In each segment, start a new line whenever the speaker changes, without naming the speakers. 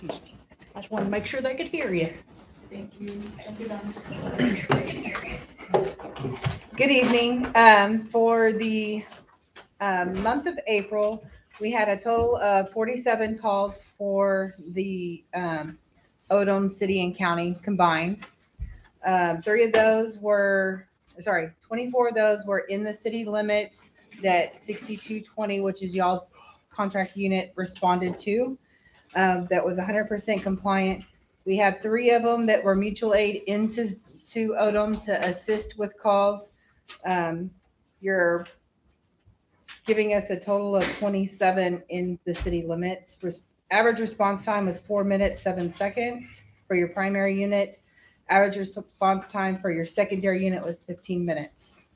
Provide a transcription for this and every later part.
I just want to make sure they could hear you.
Thank you. Thank you, Donna.
Good evening. For the month of April, we had a total of 47 calls for the Odom City and County combined. 24 of those were in the city limits that 6220, which is y'all's contract unit, responded to. That was 100% compliant. We had 3 of them that were mutual aid into Odom to assist with calls. You're giving us a total of 27 in the city limits. Average response time was 4 minutes, 7 seconds for your primary unit. Average response time for your secondary unit was 15 minutes.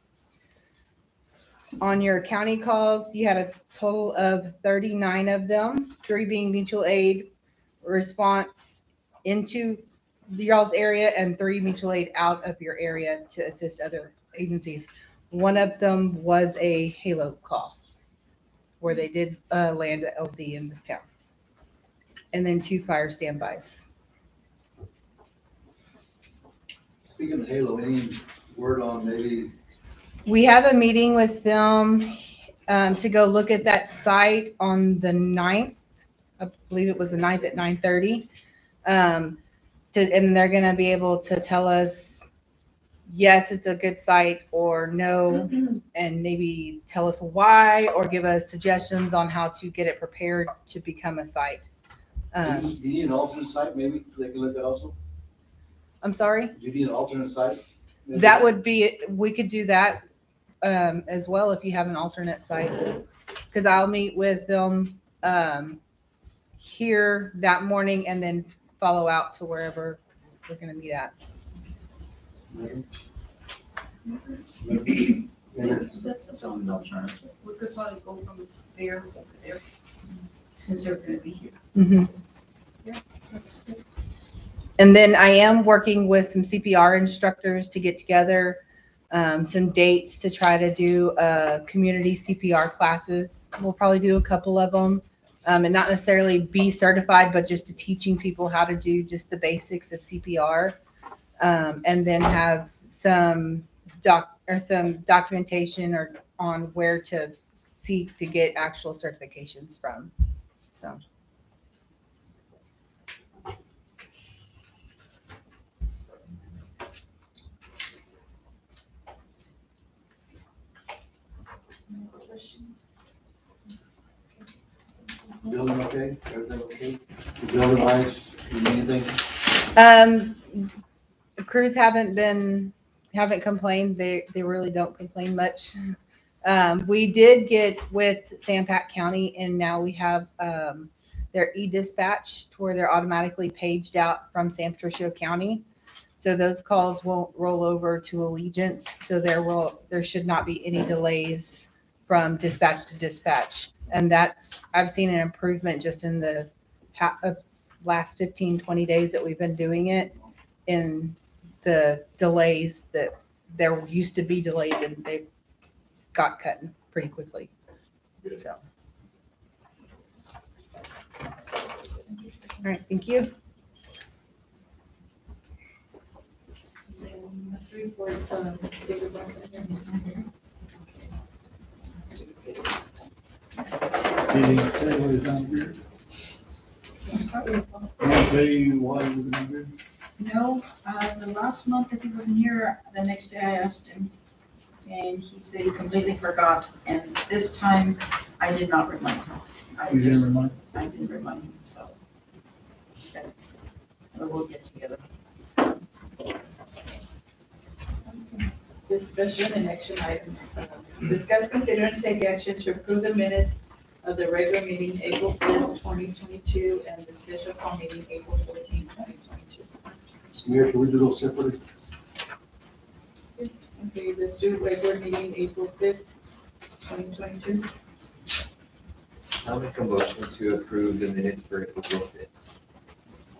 On your county calls, you had a total of 39 of them, 3 being mutual aid response into y'all's area and 3 mutual aid out of your area to assist other agencies. One of them was a Halo call where they did land a LZ in this town. And then 2 fire standbys.
Speaking of Halo, any word on maybe,
We have a meeting with them to go look at that site on the 9th. I believe it was the 9th at 9:30. And they're going to be able to tell us, yes, it's a good site, or no, and maybe tell us why, or give us suggestions on how to get it prepared to become a site.
do you need an alternate site, maybe they can look at also?
I'm sorry?
Do you need an alternate site? Maybe?
That would be, we could do that as well if you have an alternate site. Because I'll meet with them here that morning and then follow out to wherever we're going to meet at.
That's an alternative. We could probably go from there over there, since they're gonna be here. That's good.
And then I am working with some CPR instructors to get together some dates to try to do community CPR classes. We'll probably do a couple of them, and not necessarily be certified, but just to teaching people how to do just the basics of CPR, and then have some documentation or on where to seek to get actual certifications from. So.
Questions?
Building okay? Everything okay? The building wise, you need anything?
Crews haven't complained. They really don't complain much. We did get with Sampat County, and now we have their e-dispatch to where they're automatically paged out from San Patricio County. So those calls won't roll over to Allegiance. So there should not be any delays from dispatch to dispatch. And I've seen an improvement just in the last 15, 20 days that we've been doing it, in the delays that there used to be delays, and they got cut pretty quickly. So. All right, thank you.
David Bronson, he's not here.
Anybody's not here?
I'm sorry.
Can I tell you why you were not here?
No, the last month that he wasn't here, the next day I asked him, and he said he completely forgot, and this time I did not remind him.
You didn't remind?
I didn't remind him, so. Okay. We'll get together.
Discussion and action items. Discuss, consider, and take action to approve the minutes of the regular meeting April 4th, 2022, and the special call meeting April 14th, 2022.
Mayor, can we do those separately?
Okay, let's do regular meeting April 5th, 2022.
I'll make a motion to approve the minutes for April 5th.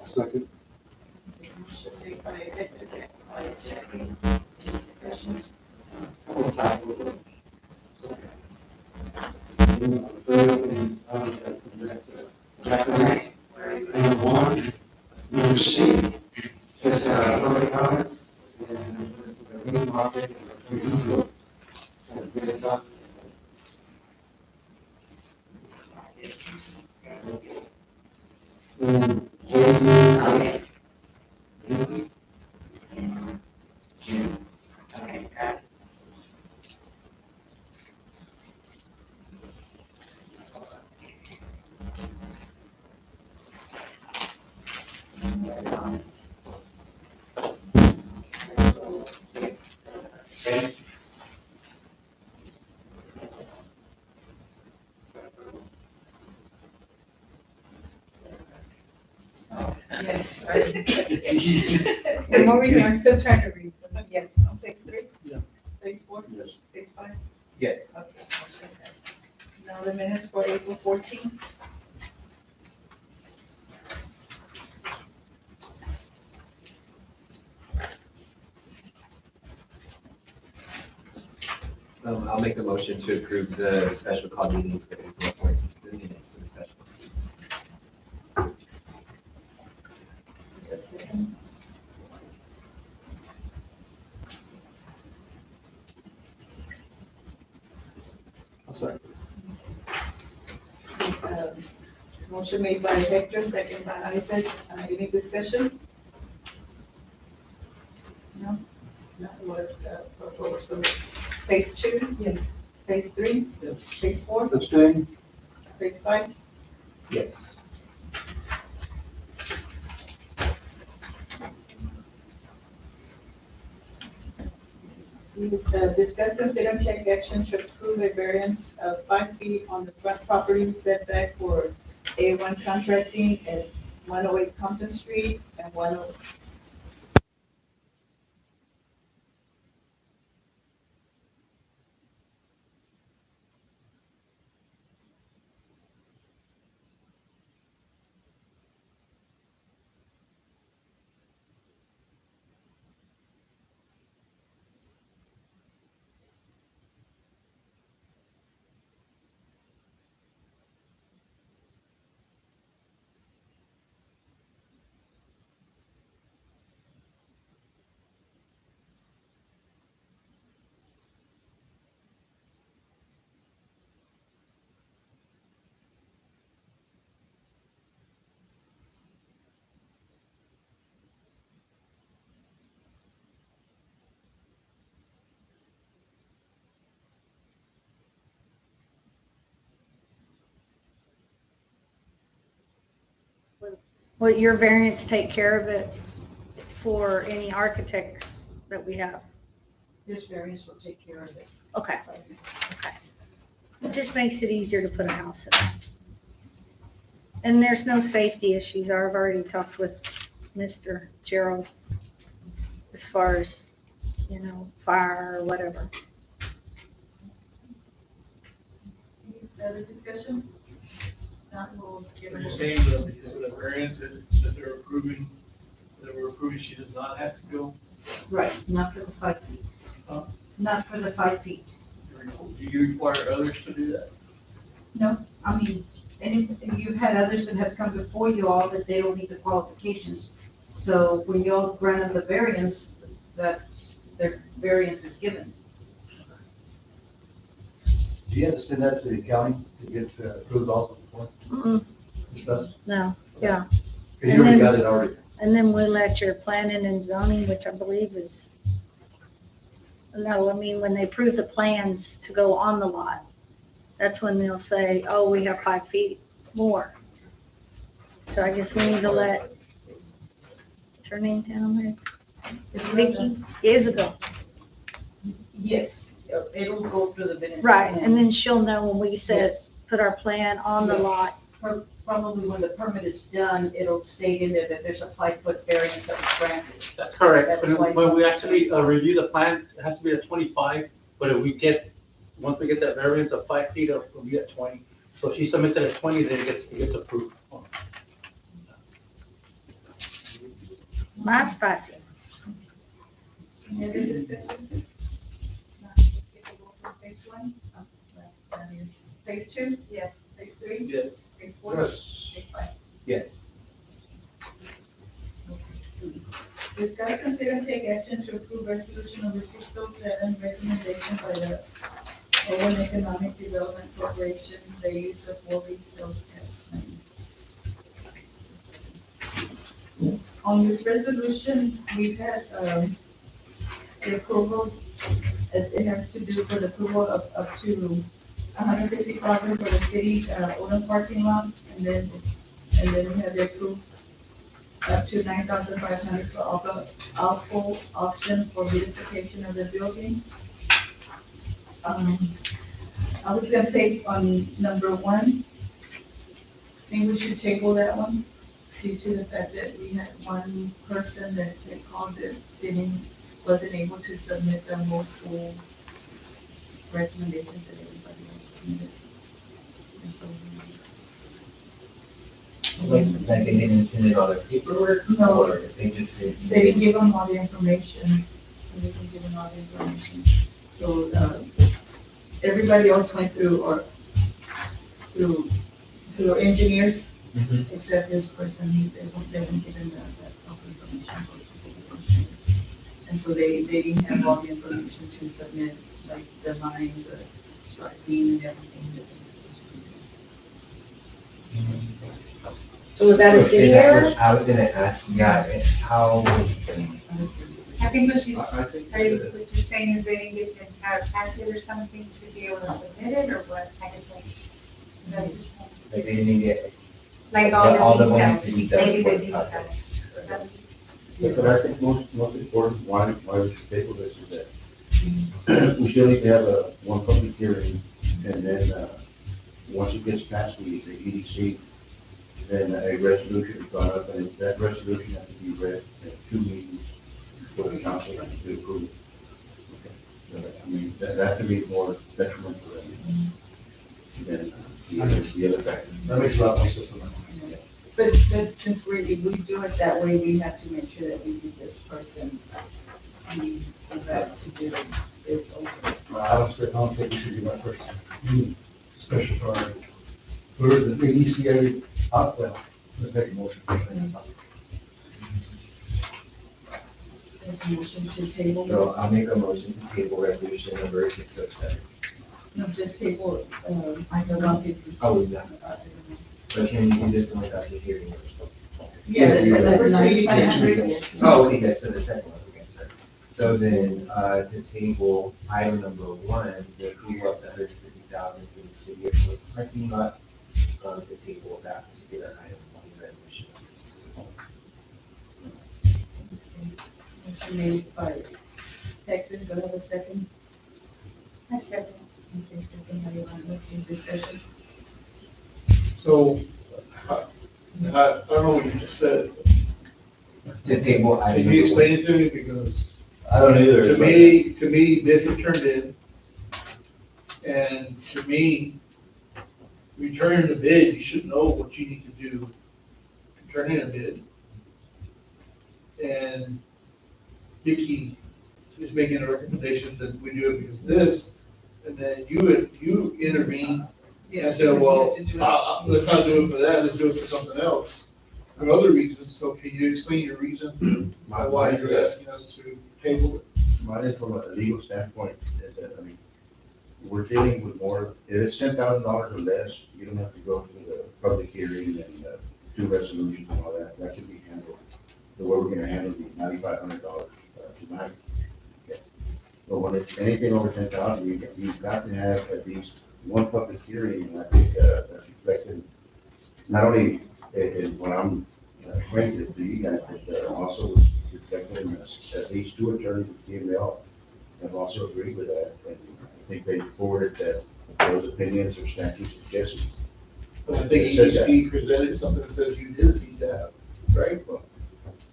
Second.
Motion made by Edna, second by Jesse. Discussion.
And one,
Number C, says, public comments, and this is a meeting topic, as usual. Has been a topic. And Jamie, Judy,
Okay, got it.
okay,
Yes.
For more reason, I'm still trying to read. So.
Yes, on page 3?
Yeah.
Page 4?
Yes.
Page 5?
Yes.
Okay. motion passes. Now the minutes for April 14th.
I'll make a motion to approve the special call meeting for April 14th, the minutes for the special.
Just a second.
I'm sorry.
Motion made by Hector, second by Isaac. Any discussion? No? That was proposed from phase 2? Yes. Phase 3?
Yes.
Phase 4?
Abstain?
Phase 5?
Yes.
Please discuss, consider, and take action to approve a variance of 5 feet on the front property setback for A1 contracting at 108 Compton Street and 108.
Will your variance take care of it for any architects that we have?
This variance will take care of it.
Okay, okay. It just makes it easier to put a house in. And there's no safety issues. I've already talked with Mr. Gerald as far as, fire or whatever.
Any other discussion? Not, we'll give
Are
it
you
a
saying that because of the variance that we're approving, she does not have to go?
Right, not for the 5 feet.
Huh?
Not for the 5 feet.
Do you require others to do that?
No, I mean, and you've had others that have come before you all that they don't meet the qualifications. So when you all grant them the variance, that their variance is given.
Do you have to send that to the county to get approved also before? Discussed?
No, yeah.
Because you already got it already.
And then we'll let your planning and zoning, which I believe is, no, I mean, when they approve the plans to go on the lot, that's when they'll say, oh, we have 5 feet more. So I guess we need to let, what's her name down there? Is Vicky? Isabel.
Yes, it'll go through the minutes.
Right, and then she'll know when we said,
Yes,
put our plan on the lot.
probably when the permit is done, it'll state in there that there's a 5-foot variance that was granted.
That's correct.
That's why-
When we actually review the plans, it has to be a 25, but if we get, once we get that variance of 5 feet, it'll be at 20. So if she submits it at 20, then it gets approved.
Más fácil.
Any other discussion? Not, we'll go from phase 1. Phase 2? Yes. Phase 3?
Yes.
Phase 4?
Yes.
Phase 5?
Yes.
Discuss, consider, and take action to approve resolution number 607, recommendation by the Owen Economic Development Corporation, the use of 4B sales tax money. On this resolution, we've had, the approval, it has to do for the approval of up to 150,000 for the city, Odom parking lot, and then we have the approved up to 9,500 for alcohol auction for beautification of the building. I was gonna place on number 1. I think we should table that one due to the fact that we had one person that they called it, wasn't able to submit the more full recommendations that everybody else submitted. And so,
Like they didn't send in all their paperwork?
No.
Or they just didn't
they
send
didn't
it?
give them all the information. They didn't give them all the information. So, everybody else went through through engineers,
Mhm.
except this person, they weren't given that proper information. And so they didn't have all the information to submit, like the lines, the striping and everything that they were supposed to do.
So was that a
Is
city
that
error?
what I was gonna ask, yeah, how,
I think what she's,
I think
what you're saying is they didn't get the entire packet or something to be able to submit it, or what? I guess like, is that what you're saying?
like they didn't get
Like
all the ones
details,
to be done.
maybe the
for the
details.
project.
But I think most important, why we should table this is that we still need to have one public hearing, and then, once it gets past the EDC, then a resolution is brought up, and that resolution has to be read at 2 meetings for the council to approve. So, I mean, that can be more detrimental than the other factor.
That makes a lot more sense.
But since if we do it that way, we have to make sure that we give this person the right to do it's over.
I don't think we should do that first. Special priority. For the EDCA, well, let's make a motion.
There's a motion to table.
So I'll make a motion to table resolution number 607.
No, just table, I know 150.
Oh, yeah. But can you do this one without the hearing?
Yeah, that's
Yeah.
number 9,500.
Oh, okay, that's for the second one, okay, sorry. So then, to table item number 1, the approval of 150,000 for the city of Wood parking lot, to table that particular item on the resolution number 607.
Motion made by Hector, do I have a second?
I said,
Okay, second, how do you want to make the discussion?
So, I don't know what you just said.
To table
Can
item
you
number 1.
explain it to me? Because
I don't either.
to me, bids were turned in. And to me, we turn in the bid, you should know what you need to do to turn in a bid. And Vicky is making a recommendation that we do it because of this, and then you intervene and say, well, let's not do it for that, let's do it for something else. For other reasons, so can you explain your reason why you're asking us to table it?
Mine from a legal standpoint, is that, I mean, we're dealing with more, if it's $10,000 or less, you don't have to go through the public hearing and do resolutions and all that. That can be handled. The way we're gonna handle the $9,500 tonight. Okay. But when it's anything over 10,000, you've got to have at least one public hearing, and I think that's reflected not only in what I'm acquainted to you guys, but also reflected in at least 2 attorneys with TML have also agreed with that, and I think they forwarded that those opinions or statutes of Jesse.
But I think EDC presented something that says you did need to have, right?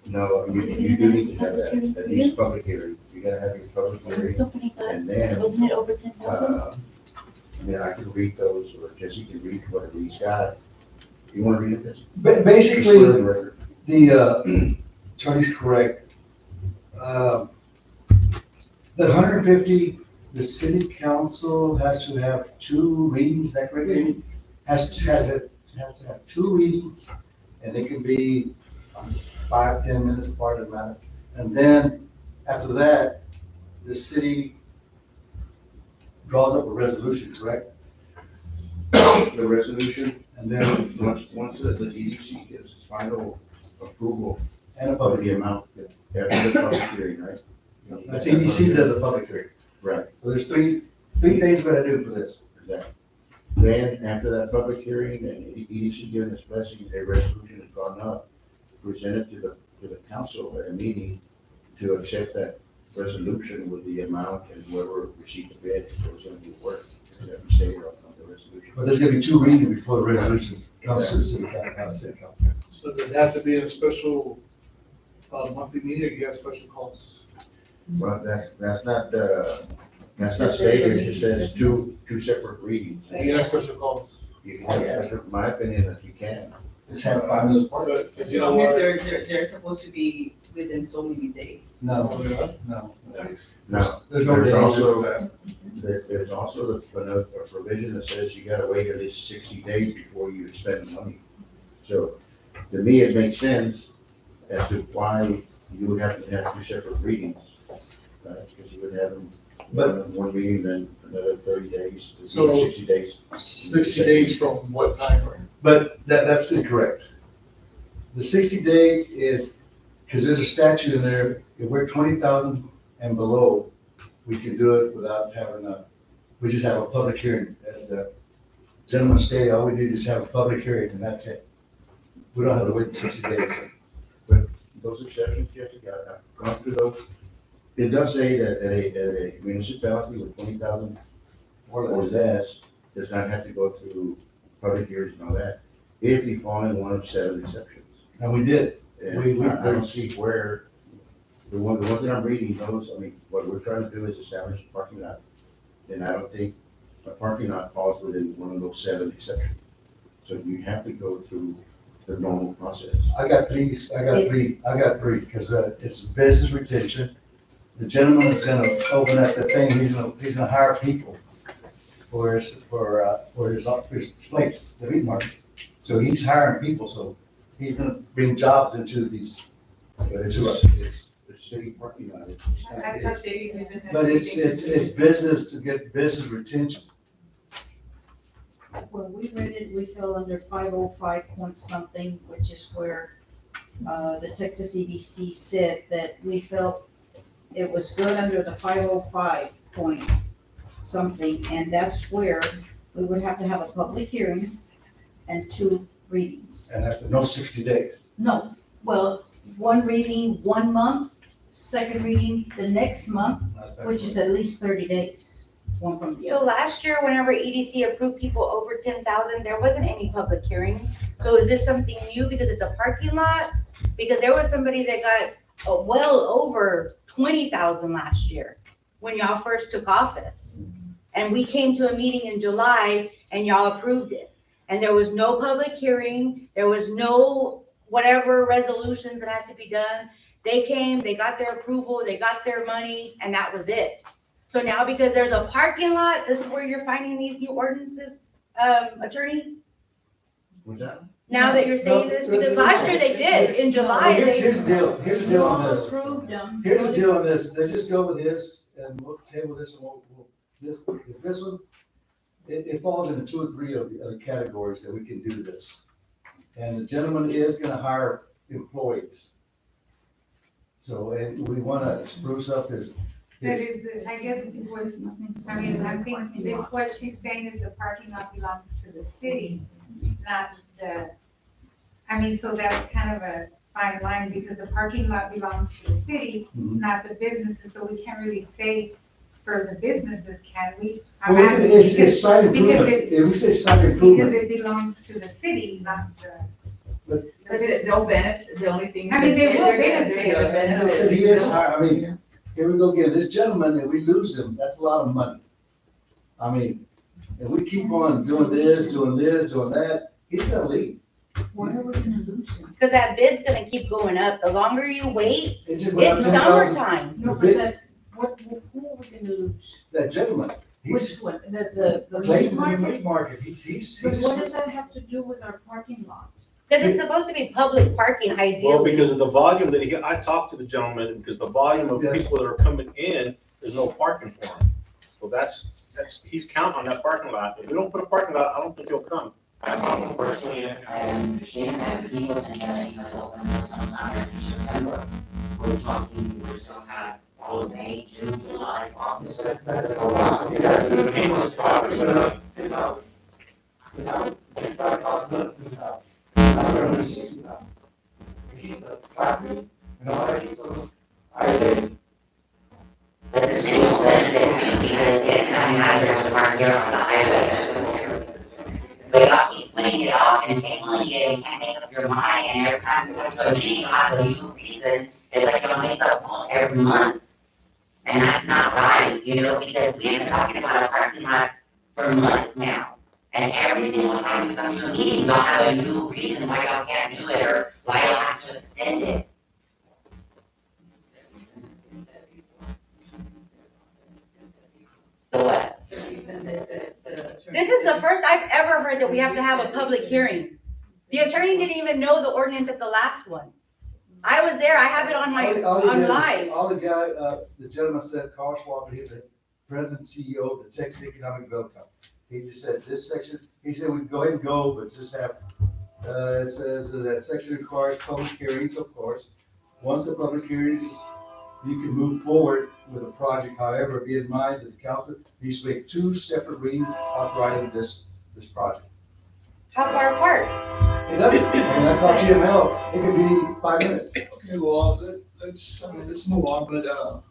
No, you do need to have that, at least public hearing. You gotta have your public hearing, and then,
Wasn't it over 10,000?
I mean, I can read those, or Jesse can read whatever he's got. You wanna read it, Jesse?
Basically,
Just for the record.
the attorney's correct. The 150, the city council has to have 2 readings, is that correct? Amy? Has to have 2 readings, and it can be 5, 10 minutes apart, doesn't matter. And then after that, the city draws up a resolution, correct?
The resolution,
And then,
once the EDC gives its final approval
and a
of
public
the
hearing.
amount, after the public hearing, right?
That's EDC does a public hearing.
Right,
So there's three things we're gonna do for this.
exactly. Then, after that public hearing and EDC giving its blessing, a resolution is drawn up, presented to the council at a meeting to accept that resolution with the amount and whoever received the bid, it was gonna be worth, that we stated on the resolution.
But there's gonna be two readings before the resolution comes to the city council.
So does it have to be in a special, monthly meeting, or you have special calls?
Well, that's not stated, it says two separate readings.
You can have special calls.
You can have, in my opinion, that you can.
Just have 5 minutes apart.
But
As
you know
long as
what?
they're supposed to be within so many days.
No,
Oh, yeah?
no.
Now,
There's no
there's
days.
also, there's also a provision that says you gotta wait at least 60 days before you spend money. So, to me, it makes sense as to why you would have to have two separate readings. Because you would have them, one reading, then another 30 days,
So-
60 days.
60 days from what time frame?
But that's incorrect. The 60-day is, because there's a statute in there, if we're 20,000 and below, we can do it without having we just have a public hearing. As the gentleman stated, all we do is have a public hearing and that's it. We don't have to wait 60 days.
Those exceptions, yes, I've gone through those. It does say that a municipality with 20,000
Or
or
less.
less does not have to go through public hearings and all that, if you fall in one of 7 exceptions.
And we did.
And
We-
I don't see where, the ones that I'm reading, those, I mean, what we're trying to do is establish a parking lot. And I don't think a parking lot falls within one of those 7 exceptions. So you have to go through the normal process.
I got three, because it's business retention. The gentleman is gonna open up the thing, he's gonna hire people for his place, the meat market. So he's hiring people, so he's gonna bring jobs into these,
But it's
into
a,
us.
it's a city parking lot.
I thought they even had.
But it's business to get business retention.
When we read it, we fell under 505 point something, which is where the Texas EDC said that we felt it was good under the 505 point something, and that's where we would have to have a public hearing and 2 readings.
And that's no 60 days.
No, well, 1 reading 1 month, 2nd reading the next month,
That's not
which is at least 30 days, one from the
So
other.
last year, whenever EDC approved people over 10,000, there wasn't any public hearings. So is this something new because it's a parking lot? Because there was somebody that got well over 20,000 last year when y'all first took office. And we came to a meeting in July and y'all approved it. And there was no public hearing, there was no whatever resolutions that had to be done. They came, they got their approval, they got their money, and that was it. So now because there's a parking lot, this is where you're finding these new ordinances, attorney?
What's that?
Now that you're saying this, because last year they did, in July,
Here's the
they,
deal, here's the
You
deal on
all
this.
approved them.
Here's the deal on this, let's just go with this, and we'll table this, and this one, it falls into 2 or 3 of the categories that we can do this. And the gentleman is gonna hire employees. So, and we wanna spruce up his,
That is, I guess, I mean, I think this, what she's saying is the parking lot belongs to the city, not the, I mean, so that's kind of a fine line, because the parking lot belongs to the city,
Mhm.
not the businesses, so we can't really say for the businesses, can we? I'm
well,
asking
it's
because-
site
because
improvement,
it-
if we say site
Because
improvement.
it belongs to the city, not the.
But they'll benefit, the only thing.
I mean, they will
they're
benefit.
gonna
And I said he is high, I mean, here we go again, this gentleman, if we lose him, that's a lot of money. I mean, if we keep on doing this, doing that, he's gonna leave.
Why are we gonna lose them?
because that bid's gonna keep going up. The longer you wait,
It just went up
it's
10,000.
summertime.
No,
The
but
bid-
that, who are we gonna lose?
That gentleman, he's,
Which one? The
Clayton,
meat
the
market?
meat market, he's
But what does that have to do with our parking lot?
Because it's supposed to be public parking
Well,
ideally.
because of the volume that I talked to the gentleman, because the volume of
Yes.
people that are coming in, there's no parking for him. So that's, he's counting on that parking lot. If we don't put a parking lot, I don't think he'll come.
Personally, I understand that he wasn't gonna even open this sometime after September. We're talking, we're still have all of May, June, July, August, that's a lot.
He was probably gonna, you know, keep the property, and all that, so I did.
But the city says that because it's coming out of the park here on the highway. They all keep putting it off and tabling it, and can't make up your mind, and every time you go to a meeting, you have a new reason, it's like you'll make up rules every month. And that's not right, you know, because we've been talking about a parking lot for months now. And every single time we come to a meeting, y'all have a new reason why y'all can't do it, or why y'all have to extend it. So what?
This is the first I've ever heard that we have to have a public hearing. The attorney didn't even know the ordinance at the last one. I was there, I have it on my, on live.
All the guy, the gentleman said, Carl Schwab, he's the president and CEO of the Texas Economic Development Company. He just said this section, he said we can go ahead and go, but just have, it says that section requires public hearings, of course. Once the public hearings, you can move forward with a project. However, be in mind that the council needs to make 2 separate readings authorizing this project.
How far apart?
It doesn't, I mean, that's how GML, it could be 5 minutes.
Okay, well, let's move on, but,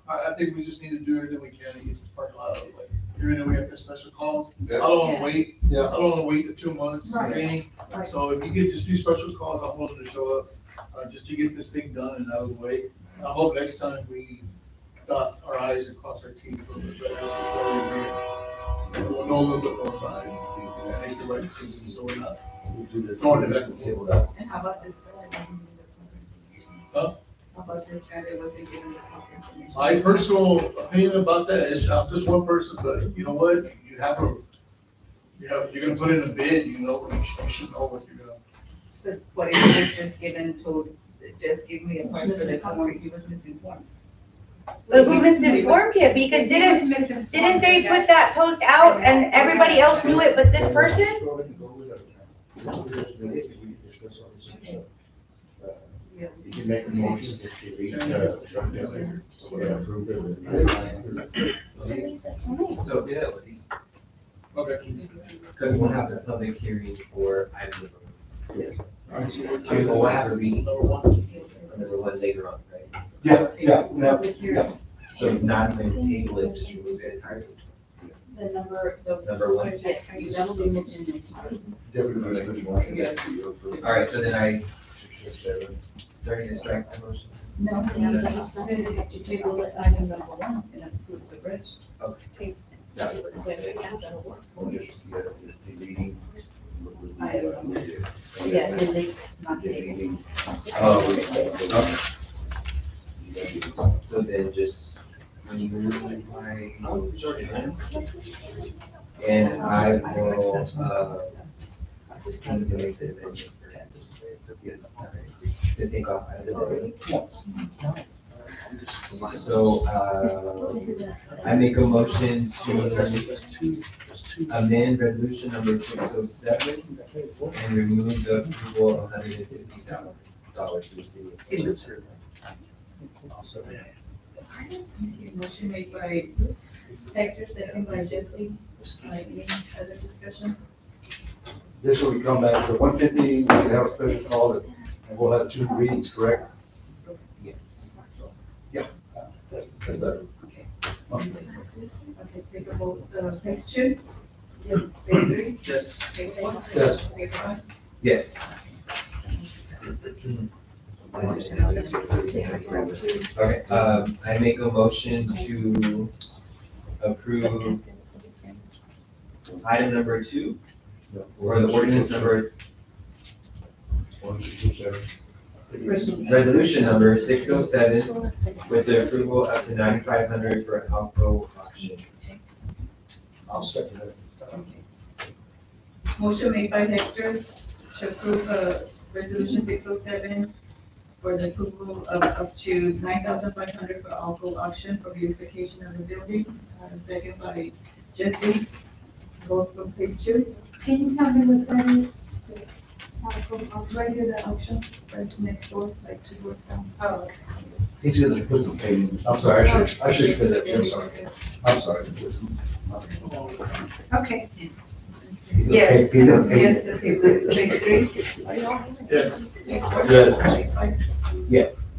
I think we just need to do everything we can to get this parking lot out of the way. Even though we have to special calls, I don't wanna wait, I
Yeah.
don't wanna wait the 2 months, any.
Right.
So if you could just do special calls, I'm willing to show up, just to get this thing done and out of the way. And I hope next time we dot our i's and cross our t's a little bit better before we agree. We'll know a little bit more about it, and make the right decision, so we're not going to that table.
And how about this guy that wasn't given the proper information?
Huh?
How about this guy that wasn't given the proper information?
My personal opinion about that is, I'm just one person, but you know what, you're gonna put in a bid, you know, you should know what you're gonna.
But what if he was just given, just give me a price for the corner, he was misinformed?
But who misinformed you? Because didn't they put that post out and everybody else knew it but this person?
You can make a motion if you read, approve it.
So, yeah,
Okay.
because we'll have the public hearing for item number. We'll have a reading
Number one.
number 1 later on, right?
Yeah.
So not even table it, just remove it entirely.
The number,
Number 1.
yes, that'll be mentioned next time.
All right, so then I, during the strike my motion.
No, you said that you table it item number 1 and approve the rest.
Okay.
That way, that'll work. Yeah, delete, not table.
Oh, okay. So then just remove my motion. And I will, just kind of make the amendment to take off item number 8. So, I make a motion to amend resolution number 607 and remove the approval of $150,000 to the city of Taylor.
Motion made by Hector, second by Jesse. Any other discussion?
This will come back to 150, we can have a special call, and we'll have 2 readings, correct?
Yes.
That's better.
Okay, take a vote, phase 2? Yes. Phase 3?
Yes.
Phase 4?
Yes.
Phase 5?
Yes. Okay, I make a motion to approve item number 2, or the ordinance number, resolution number 607, with the approval up to 9,500 for Alco auction.
I'll second it.
Motion made by Hector to approve, resolution 607 for the approval of up to 9,500 for all-gold auction for beautification of the building. Second by Jesse, both from page 2.
Can you tell me what that is?
Right here, the auction, right next door, like 2 doors down.
Oh,
He's gonna put some paintings. I'm sorry, I should put that, I'm sorry. I'm sorry. This-
okay.
Yes.
He's gonna paint
Yes,
it.
okay, the page 3.
Yes.
Yes.
Yes.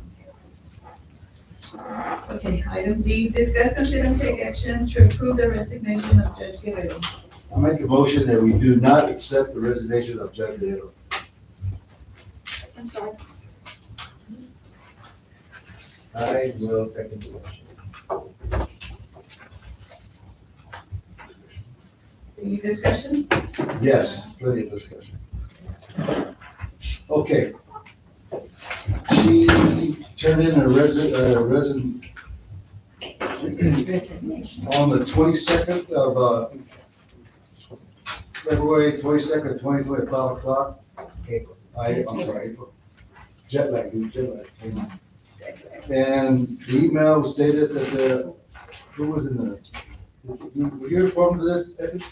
Okay, item D, discuss, consider, and take action to approve the resignation of Judge Guerrero.
I make a motion that we do not accept the resignation of Judge Guerrero.
I'm sorry.
I will second the motion.
Any discussion?
Yes, plenty of discussion. Okay. She turned in a resignation on the 22nd of, February 22nd, 2020, 5 o'clock. I'm sorry, April. Jet lag, dude, jet lag. And the email stated that who was in the, were you informed of this, Evan?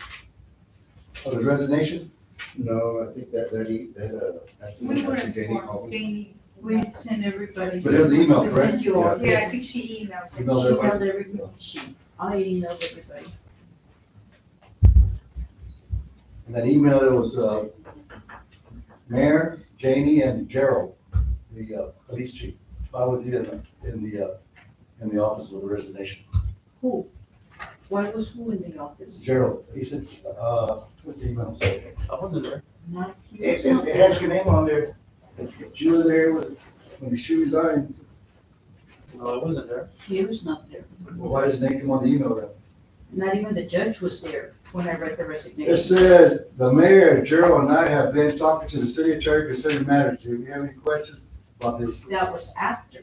Of the resignation?
No, I think that,
We were
Jenny
informed,
called me.
Jamie.
We sent everybody.
But there's the email,
We sent
correct?
you all.
Yeah, I
yes.
think she emailed.
She
Emailed everybody?
emailed everybody. I emailed everybody.
And that email, it was, Mayor, Janie, and Gerald, the, police chief. I was in the office with the resignation.
Who? Why was who in the office?
Gerald, he said, what the email say?
I wasn't there.
Not he
It,
was
it
not
it has your name on there. She was there when she resigned.
No, I wasn't there.
He was not there.
Well, why does his name come on the email then?
Not even the judge was there when I read the
It
resignation.
says, the mayor, Gerald, and I have been talking to the city attorney concerning matters. Do you have any questions about this?
That was after.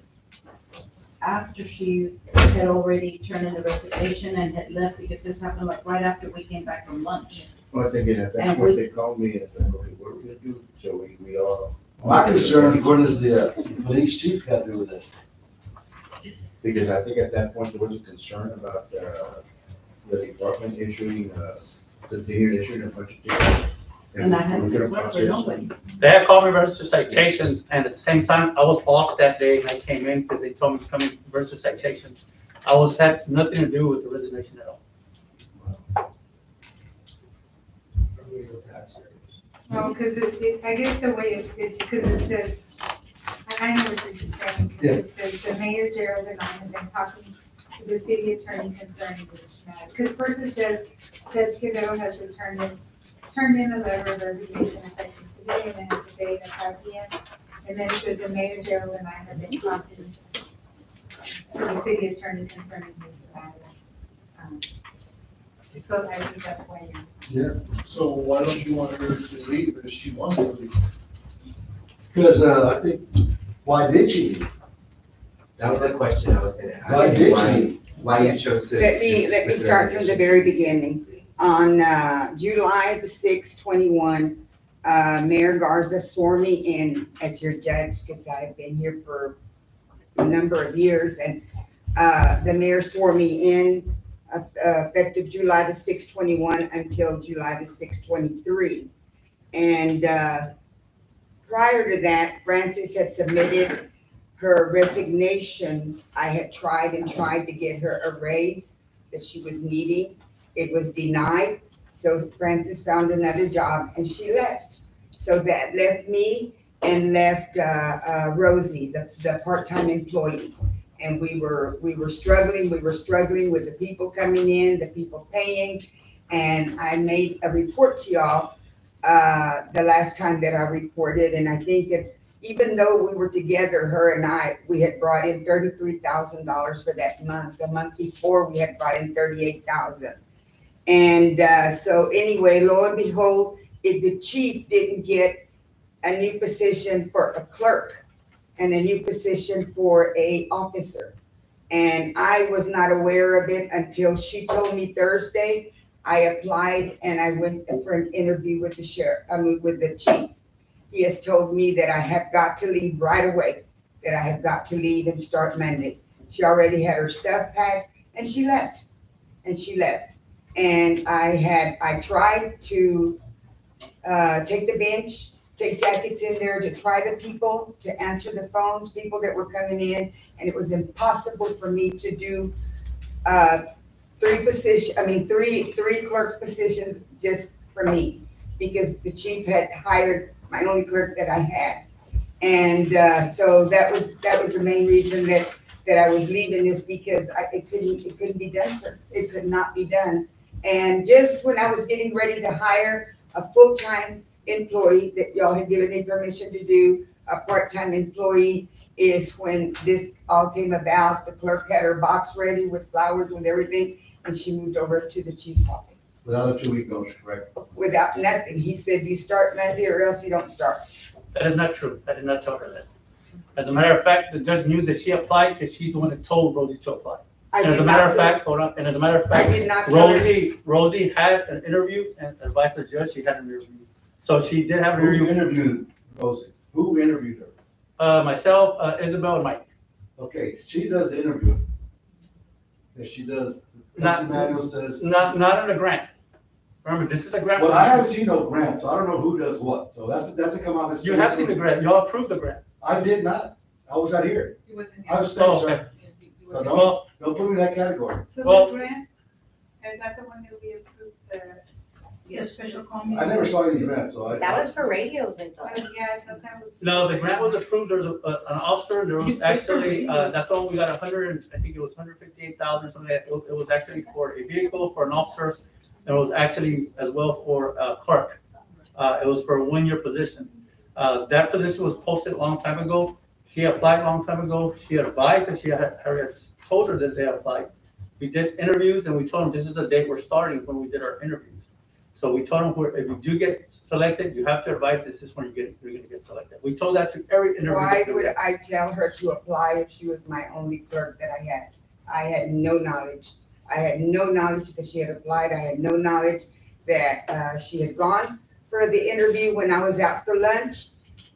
After she had already turned in the resignation and had left, because this happened like right after we came back from lunch.
Well, I think at that
And
point,
we-
they called me and said, okay, what are we gonna do? So we all.
My concern, what does the police chief got to do with this?
Because I think at that point, there was a concern about, the department issuing, issuing a bunch of tickets.
And I had
we're
to
gonna
work for
process-
nobody.
They had called me register citations, and at the same time, I was off that day, and I came in because they told me to come in register citations. Had nothing to do with the resignation at all.
No, because I guess the way because it says, I know what you're saying.
Yeah.
It says, the mayor, Gerald, and I have been talking to the city attorney concerning this matter. Because first it says, Judge Guerrero has turned in a letter of resignation effective today, and then today at 5 p.m. And then it says, the mayor, Gerald, and I have been talking to the city attorney concerning this matter. So I think that's why you're.
So why don't you want her to leave if she wants to leave?
Because, I think, why did she leave?
That was a question I was gonna ask.
Why did she?
Why you chose to?
Let me
just
start from the very beginning. On July the 6th, 21, Mayor Garza swore me in as your judge because I've been here for a number of years. And the mayor swore me in effective July the 6th, 21 until July the 6th, 23. And prior to that, Francis had submitted her resignation. I had tried to get her a raise that she was needing. It was denied. So Francis found another job and she left. So that left me and left Rosie, the part-time employee. And we were struggling with the people coming in, the people paying. And I made a report to y'all the last time that I reported. And I think that even though we were together, her and I, we had brought in $33,000 for that month. The month before, we had brought in $38,000. And so anyway, lo and behold, if the chief didn't get a new position for a clerk and a new position for a officer. And I was not aware of it until she told me Thursday. I applied and I went for an interview with the sheriff, with the chief. he has told me that I have got to leave right away, that I have got to leave and start Monday. She already had her stuff packed and she left. And I tried to take the bench, take jackets in there to try the people, to answer the phones, people that were coming in, and it was impossible for me to do three clerks positions just for me, because the chief had hired my only clerk that I had. And so that was the main reason that I was leaving, is because it couldn't be done, sir. It could not be done. And just when I was getting ready to hire a full-time employee that y'all had given me permission to do, a part-time employee, is when this all came about. The clerk had her box ready with flowers and everything, and she moved over to the chief's office.
Without a 2-week notice, correct?
Without nothing. He said, you start Monday or else you don't start.
That is not true. I did not tell her that. As a matter of fact, the judge knew that she applied because she's the one that told Rosie to apply.
I
And as
did
a matter
not
of
say-
fact, hold on, and as a matter of
I
fact,
did not tell her.
Rosie had an interview and advised the judge she had an interview. So she did have an
Who
interview.
interviewed Rosie? Who interviewed her?
Myself, Isabel, and Mike.
Okay, she does the interviewing. If she does, the
Not-
manual says.
Not in a grant. Remember, this is a grant.
Well, I haven't seen no grant, so I don't know who does what, so that's a come out of.
You have seen the grant. Y'all approved the grant.
I did not, I was not here,
It wasn't.
I was
Oh,
state,
okay.
sir, so
Well,
don't put me in that category.
So
Well-
the grant, is that the one that we approved, the special call?
I never saw any grant, so I.
That was for radios and
Oh,
stuff.
yeah, I thought that was.
no, the grant was approved. There's an officer, there was actually, that's all, we got 100, I think it was 158,000, something like that. It was actually for a vehicle, for an officer, and it was actually as well for a clerk. It was for a 1-year position. That position was posted a long time ago. She applied a long time ago. She advised that she had told her that they applied. We did interviews and we told them this is the date we're starting when we did our interviews. So we told them, if you do get selected, you have to advise this is when you're gonna get selected. We told that to every interview.
Why
that we
would
did.
I tell her to apply if she was my only clerk that I had? I had no knowledge. I had no knowledge that she had applied. I had no knowledge that she had gone for the interview when I was out for lunch.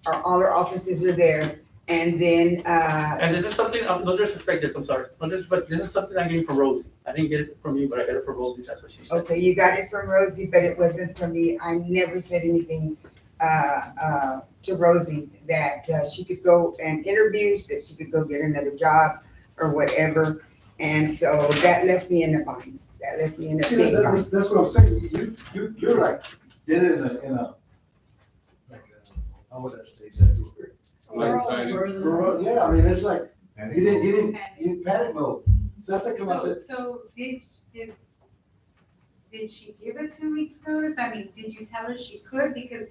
All her offices are there. And then,
And this is something, no disrespect, I'm sorry, no disrespect, this is something I getting from Rosie. I didn't get it from you, but I got it from Rosie, that's what she said.
okay, you got it from Rosie, but it wasn't from me. I never said anything to Rosie that she could go and interview, that she could go get another job or whatever. And so that left me in a bind. That left me in a
See,
big bind.
that's what I'm saying, you're like, did it in a, like, how would I say that? Yeah, I mean, it's like, you didn't panic mode. So that's like, come on,
So did she give a 2 weeks notice? I mean, did you tell her she could? Because.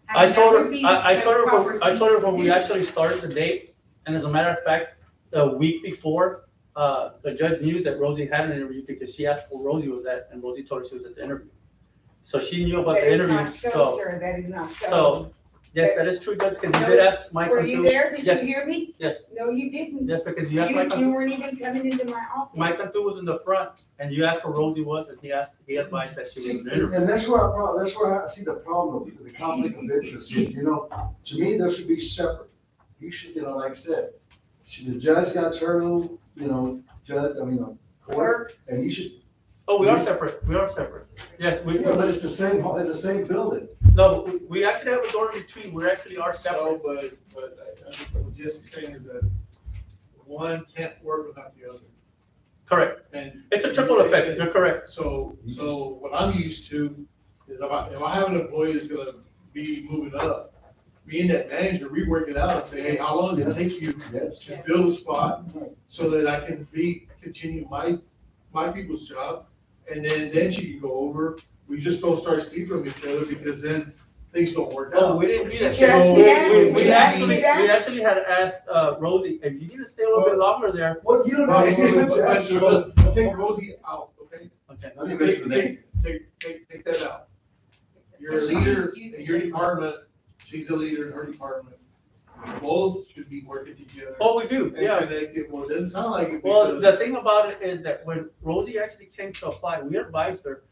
I
mean,
told
that
her,
would be
I
the
told her,
proper
I told her
thing
when
to
we
do.
actually started the date, and as a matter of fact, a week before, the judge knew that Rosie had an interview because she asked where Rosie was at, and Rosie told her she was at the interview. So she knew about
That
the
is
interview,
not so,
so,
sir. That is not so.
so, yes, that is true, Judge, because you did ask Mike.
Were you there? Did you
Yes,
hear me?
yes,
No, you didn't.
yes, because you asked
You
Mike.
weren't even coming into my office.
Mike Cantu was in the front, and you asked where Rosie was, and he advised that she was
see,
in the interview.
and that's where I see the problem, the conflict of interest, you know, to me, there should be separate. You should, you know, like I said, the judge got her little, court, and you should.
Oh, we are separate, yes,
Yeah, but it's the same building.
no, but we actually have a door in between, we actually are separate.
No, but I think what Jesse's saying is that one can't work without the other.
Correct,
And
it's a triple effect, you're correct.
so what I'm used to is if I have an employee that's gonna be moving up, me and that manager, we work it out and say, hey, how long does it take you
Yes.
to build a spot so that I can continue my people's job? And then she can go over. We just don't start stealing from each other because then things don't work
Oh,
out.
we didn't do that.
Did you ask me that?
We
Did you ask me that?
we actually had asked, Rosie, if you need to stay a little bit longer there.
Well, you don't
But
know.
take Rosie out, okay?
Okay.
Let me mention the name.
Take that out. You're a leader in your department, she's a leader in her department. Both should be working together.
Oh, we do,
And
yeah.
connected, well, it doesn't sound like it
Well,
because.
the thing about it is that when Rosie actually came to apply, we advised her,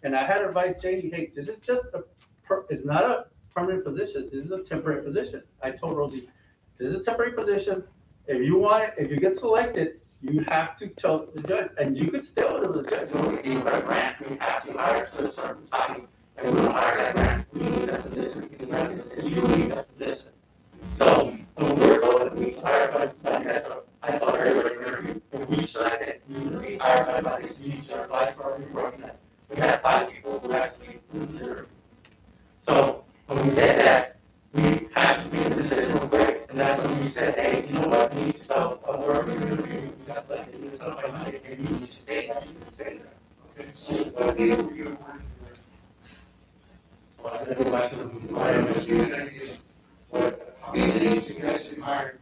and I had advised Jamie, hey, this is just it's not a permanent position. This is a temporary position. I told Rosie, this is a temporary position. If you want it, if you get selected, you have to tell the judge, and you could still tell the judge, we need a grant, we have to hire to a certain time. And we don't hire that grant, we need that position, we need that position, you need that position. So, when we're told that we hire by Metro, I told everybody, if we select you need to be hired by this, you need to apply for our working that. We had 5 people who actually interviewed. So, when we did that, we had to make a decision quick, and that's when we said, hey, you know what, we need to tell wherever you're interviewing, we got selected, you need to tell by Monday, and you need to stay there, you need to stay there.
Okay, so what day were you working there?
Well, I gotta go back to the.
I understand that you, what, how many days you guys been hired?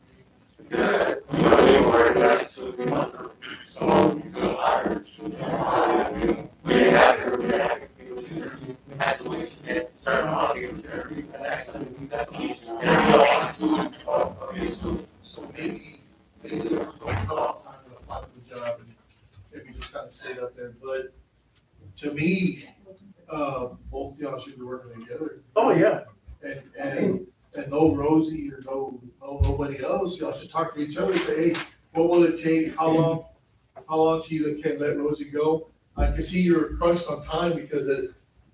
Yeah, we were ready to be months.
So you could hire two.
We didn't have it, we didn't have it. We had to wait to get certain holidays, and actually, we got to interview all.
Okay, so maybe there was no cutoff time to apply for the job, and maybe just kind of stayed up there, but to me, both y'all should be working together.
Oh, yeah.
And no Rosie or nobody else, y'all should talk to each other, say, hey, what will it take, how long till you can let Rosie go? I can see you're crushed on time, because if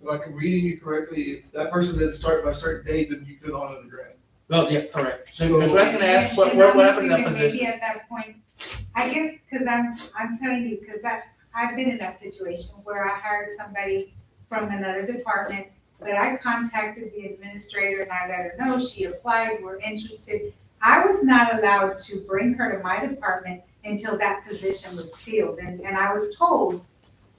I'm reading you correctly, if that person didn't start by a certain date, then you could honor the grant.
Well, yeah, correct. So,
So-
the question asked, what
And
happened
honestly,
in that
then maybe
position?
at that point, I guess, because I'm telling you, because I've been in that situation where I hired somebody from another department, but I contacted the administrator and I let her know she applied, we're interested. I was not allowed to bring her to my department until that position was filled, and I was told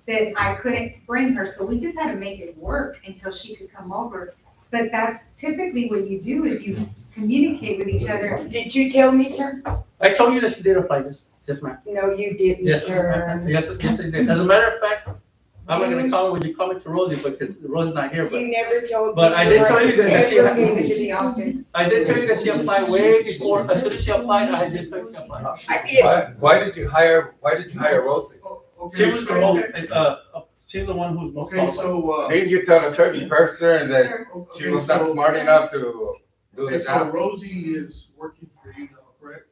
that I couldn't bring her, so we just had to make it work until she could come over. But that's typically what you do, is you communicate with each other.
Did you tell me, sir?
I told you that she did apply, yes, ma'am.
No, you didn't,
Yes,
sir.
yes, yes, I did. As a matter of fact, I'm not gonna call it when you call it to Rosie, because Rosie's not here,
You
but
never told me.
But I did tell you that she
Ever
had-
came into the office.
I did tell you that she applied way before, as soon as she applied, I did tell you she applied.
I did.
Why did you hire Rosie?
She
Okay,
was the
so,
role, she's the one who's most
okay,
qualified.
so,
Didn't you tell a certain person that she
okay,
was not
so-
smart enough to do
Okay,
the
so
job?
Rosie is working for you now, correct?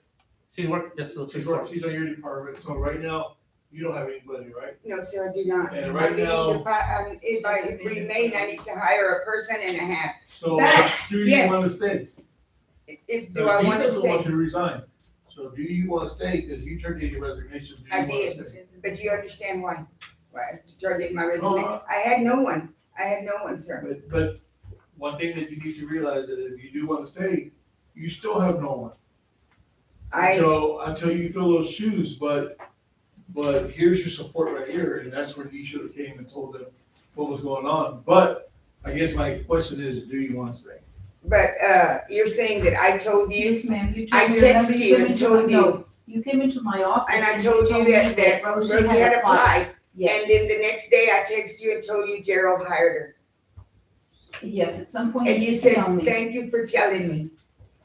She's working, just,
She's on your department, so right now, you don't have anybody, right?
No, sir, I do not.
And right now-
If I remain, I need to hire a person and a half.
So,
That-
do you
yes.
want to stay?
Do I want to
He doesn't want
stay?
you to resign. So do you want to stay, because you turned in your resignation, do
I
you want to
did.
stay?
But you understand why? Why I turned in my resume?
Uh-huh.
I had no one. I had no one, sir.
But one thing that you need to realize that if you do want to stay, you still have no one. Until you fill those shoes, but here's your support right here, and that's where you should have came and told them what was going on. But I guess my question is, do you want to stay?
But, you're saying that I told you,
Yes, ma'am, you
I
told me,
texted
remember,
you
you came
and
into,
told
no,
you,
you came into my office.
and I told you
me
that Rosie had applied. And
Yes,
then the next day I texted you and told you Gerald hired her.
yes, at some point.
And you
did
said,
tell me.
thank you for telling me.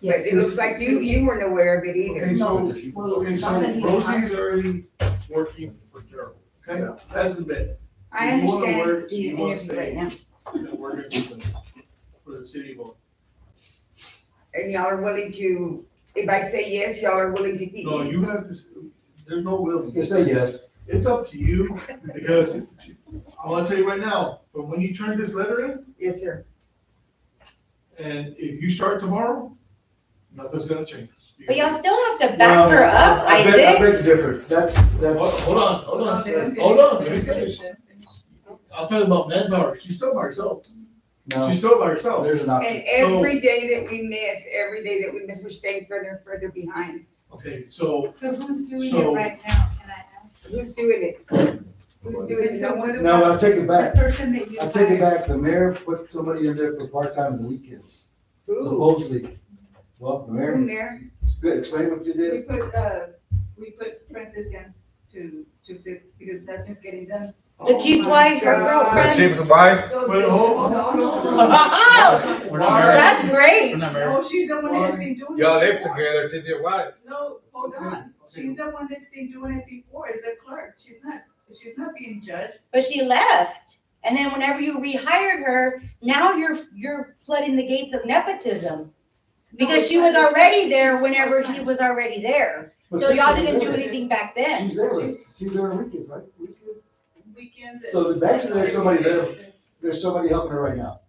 But
Yes.
it looks like you weren't aware of it either.
Okay, so,
No,
okay, so
not that he had
Rosie's
hired-
already working for Gerald, okay? Hasn't been.
I
You wanna
understand.
work,
Do you
you wanna
interview right
stay,
now?
and work for the city of Oakland.
And y'all are willing to, if I say yes, y'all are willing to keep
No,
me?
you have to, there's no will.
You say yes.
It's up to you, because I wanna tell you right now, from when you turn this letter in,
Yes, sir.
and if you start tomorrow, nothing's gonna change.
But y'all still have to back her up,
I
Isaac.
beg to differ. That's,
Hold on, let me finish. I'm talking about manpower, she's still by herself,
no,
she's still by herself.
there's an option.
And every day that we miss, we're staying further and further behind.
Okay, so,
So who's doing it
So-
right now, can I ask?
Who's doing it? Who's doing it?
So
No
what
one?
No,
about
I'll take it
the
back.
person that you
I take it
hired?
back. The mayor put somebody in there for part-time on the weekends,
Who?
supposedly. Well, the
Who,
mayor,
Mayor?
good, explain what you
We
did.
put Francis in to fix, because nothing's getting done.
The chief's wife, her
God.
The
girlfriend.
chief's wife?
So
Wait,
this-
hold
on.
We're not married.
That's great.
We're not married.
No, she's the one that's been doing it.
Y'all live
before.
together, she's your wife.
No, hold on.
Okay.
She's the one that's been doing it before as a clerk. She's not being judged.
But she left And then whenever you rehired her, now you're flooding the gates of nepotism. Because she was already there whenever he was already there.
But
So y'all
she's
didn't do
there.
anything back then.
She's there, she's there on weekends, right?
Weekends.
So basically, there's somebody there, there's somebody helping her right now.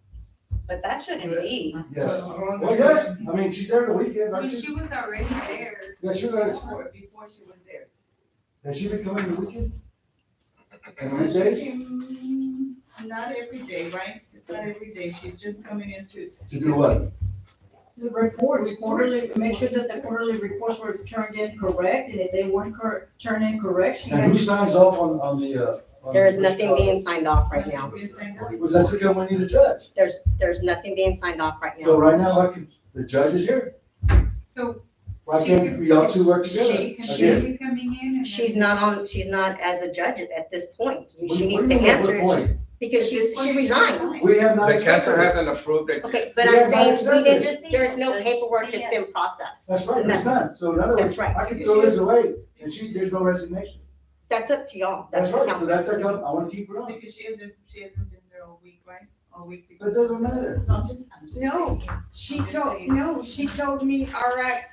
But that shouldn't be.
Yes. Well, yes, I mean, she's there on the weekends,
I mean,
aren't she?
she was already there.
Yeah, she was.
Before she was there.
Has she been coming on the weekends? And the weekdays?
Not every day, right? It's not every day. She's just coming in to.
To do what?
The reports, quarterly, make sure that the quarterly reports were turned in correct, and if they weren't turned in correct, she
And
had.
who signs off on the,
There is nothing being signed off right now.
Was that the we need a judge?
There's nothing being signed off right
So
now.
right now, the judge is here.
So.
Why can't y'all two work together?
She
Again.
be coming in and.
She's not as a judge at this point.
What
She
do you
needs to
mean, at what
answer
point?
it because she resigned.
We have not
The council
accepted it.
hasn't approved it.
Okay, but
We have
I'm
not
saying we
accepted
didn't,
it.
there's no paperwork that's been processed.
That's right, there's none. So in other words,
That's right.
I can throw this away and there's no resignation.
That's up to y'all.
That's
the
right, so
council.
that's our, I want to keep her on.
Because she hasn't been there all week, right? All week.
But it doesn't matter.
No, I'm just.
No, she told me, all right,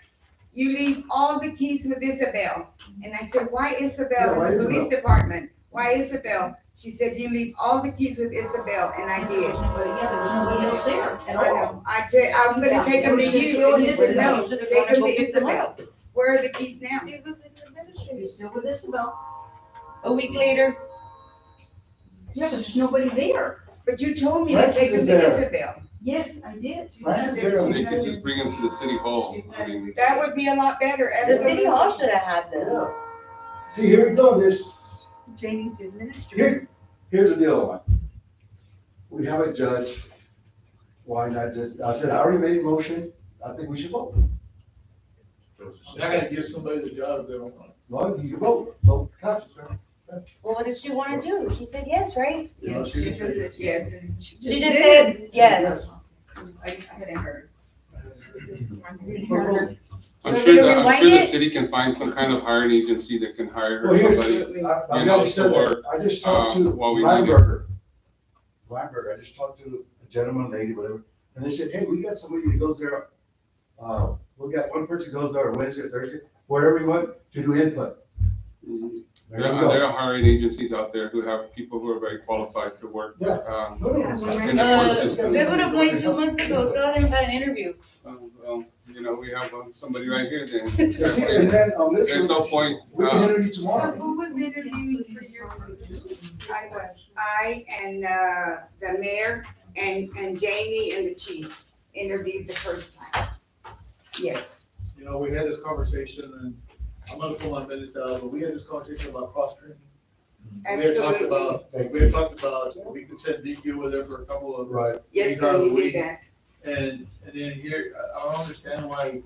you leave all the keys with Isabel. And I said, why
Yeah,
Isabel
why
in the police
Isabel?
department? Why Isabel? She said, you leave all the keys with Isabel, and I did.
There was nobody else there at
I
all.
know. I'm gonna take them to you, and you said, no, take them to Isabel. Where are the keys now?
She's still with Isabel.
A week later,
Yeah, there's nobody there.
But you told me to
Francis
take them
is
to
there.
Isabel.
Yes, I did.
Francis there.
They could just bring them to the city hall. I mean,
That would be a lot better.
the city hall should have had them.
Yeah. See, here we go, there's,
Janie's administrator.
here's the deal. We have a judge. Why not just, I said, I already made a motion. I think we should vote.
I gotta give somebody the job if they don't want it.
Well, you can vote conscious, right?
Well, what did she want to do? She said yes, right?
You know, she-
Yes.
She just said yes.
I hadn't heard.
I'm
Want
sure
me to
that, I'm
rewind
sure the
it?
city can find some kind of hiring agency that can hire
Well, here's,
somebody.
I'm glad you said that. I just talked to
while we need it.
Weinberger, I just talked to a gentleman, lady, whatever, and they said, hey, we got somebody that goes there, we got one person goes there Wednesday or Thursday, wherever you want, to do input. There you go.
There are hiring agencies out there who have people who are very qualified to work.
Yeah.
In the court system.
They would have waited 2 months ago, go there and got an interview.
Well, you know, we have somebody right here then.
Yeah, see, and then on this
There's no
one,
point.
we can interview tomorrow.
Who was interviewing for your position?
I and, the mayor and Jamie and the chief interviewed the first time. Yes.
You know, we had this conversation, and I'm gonna pull my minutes out, but we had this conversation about cross training. We had talked about, we could send DQ with her for a couple of.
Right.
Yes,
days
sir,
out of the
you did
week.
that.
And then here, I don't understand why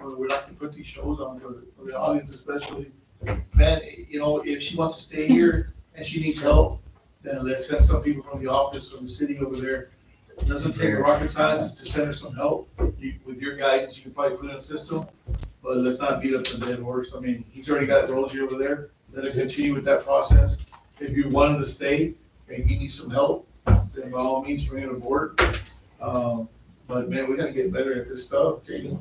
we like to put these shows on for the audience especially. Man, you know, if she wants to stay here and she needs help, then let's send some people from the office, from the city over there. It doesn't take rocket science to send her some help. With your guidance, you can probably put in a system, but let's not beat up the dead horse. I mean, he's already got Rosie over there. Let her continue with that process. If you wanted to stay and you need some help, then by all means, bring it aboard. But man, we gotta get better at this stuff, Jamie.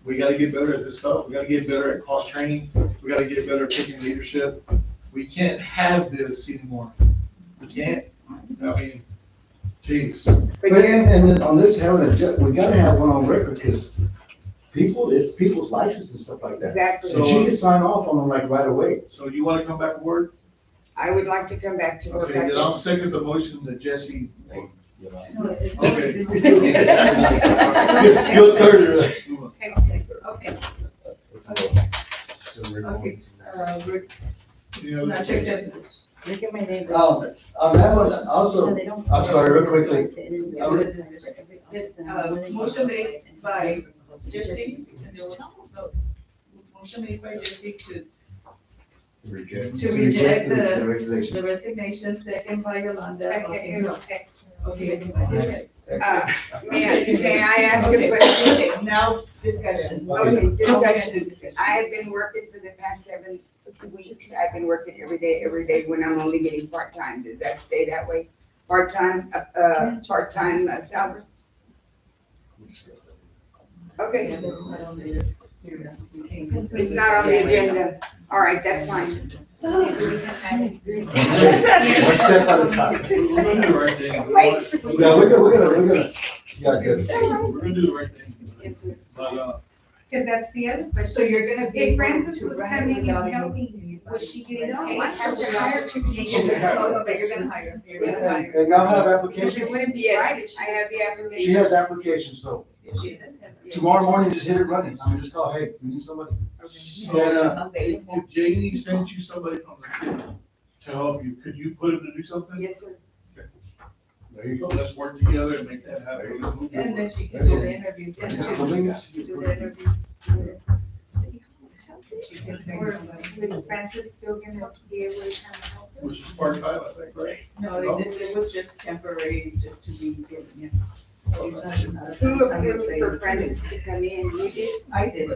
We gotta get better at this stuff. We gotta get better at cross training. We gotta get better at taking leadership. We can't have this anymore. We can't. I mean, geez.
But again, and then on this, we gotta have one on record, because it's people's license and stuff like that.
Exactly.
So she can sign off on them like right away.
So you wanna come back aboard?
I would like to come back to work.
Okay, then I'll second the motion that Jesse made. Okay.
You'll third it.
Let's move on.
Okay.
You know,
Not just a-
Look at my neighbor.
On that one, also, I'm sorry, real quickly.
Motion made by Jesse, motion made by Jesse to
Reject.
To reject the
resignation.
resignation, second by Yolanda.
Okay, okay.
Okay.
May I ask a
Okay,
question?
okay, now discussion.
Okay, discussion.
Discussion.
I have been working for the past 7 weeks. I've been working every day when I'm only getting part-time. Does that stay that way? part-time salary? Okay, it's not on the agenda. All right, that's fine.
One step at a time.
We're gonna do the right thing.
Yeah, we're gonna, yeah, good.
We're gonna do the right thing.
Yes, sir.
But,
Because that's the other question.
So you're gonna be
If
able
Francis
to
was
run it
coming and
without
helping, was she getting
No,
paid?
I have to hire two people. Oh, okay, you're gonna hire. You're gonna hire.
And y'all have
Because
applications?
it wouldn't be right if
Yes,
she
I have the
She
application.
has applications, so
She does have-
tomorrow morning, just hit it running. I mean, just call, hey, we need somebody. And,
if Janie sends you somebody from the city to help you, could you put him to do something?
Yes, sir.
there you go.
Let's work together and make that happen. Let's move
And
forward.
then she can do the interviews. And she do the interviews. She can train
Or
somebody.
was Francis still gonna be able to come and help her?
Which is part-time, I think, right?
No, it was just temporary, just to be given, yeah. She's not a
Who
full-time
approved for
employee.
Francis to come in? You did?
I did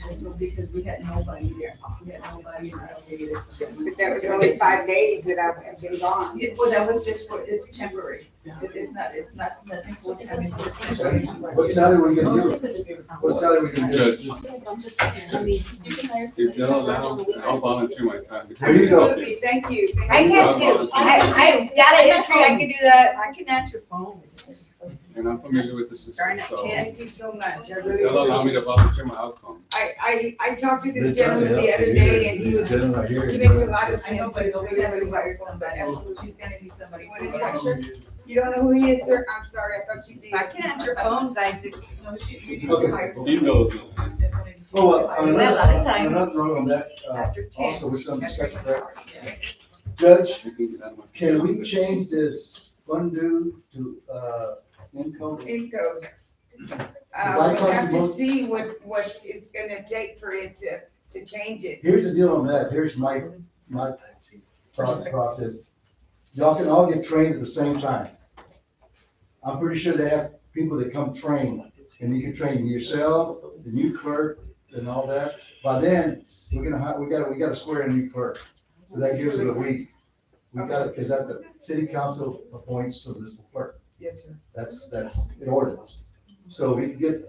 this one because we had nobody there. We had nobody and I figured it's.
But that was only 5 days that I've been gone.
Well, that was just for, it's temporary. It's not, nothing full time. It's just temporary.
What salary we gonna do? What salary we gonna do?
Judge, if they'll allow, I'll volunteer my time. to
There you go.
Absolutely, thank you.
I can too. I have data entry, I can do that.
I can answer phones.
And I'm familiar with the
Darn
system,
it,
so
thank you so much. I really
they'll allow me
appreciate
to
it.
volunteer my outcome.
I talked to this gentleman the other day and he was, he makes a lot of
I know,
sense.
but
It's
we
really,
have
really
to hire
helpful.
somebody. She's gonna need somebody.
What did you say? You don't know who he is, sir? I'm sorry, I thought you did.
I can answer phones, Isaac.
No, you need
Okay.
to hire
He knows.
Oh, on
We have a lot of
another,
time.
on another note on that,
After 10.
also, we're still discussing that. Judge,
You can get out of my-
can we change this fund due to, income?
In code.
I
We
talked
have
to
to
both-
see what it's gonna take for it to change it.
Here's the deal on that, here's my thought process. Y'all can all get trained at the same time. I'm pretty sure they have people that come train, and you can train yourself, the new clerk, and all that. By then, we're gonna, we gotta swear in a new clerk, so that gives us a week. We gotta, because that, the city council appoints the municipal clerk.
Yes, sir.
That's the ordinance. So we can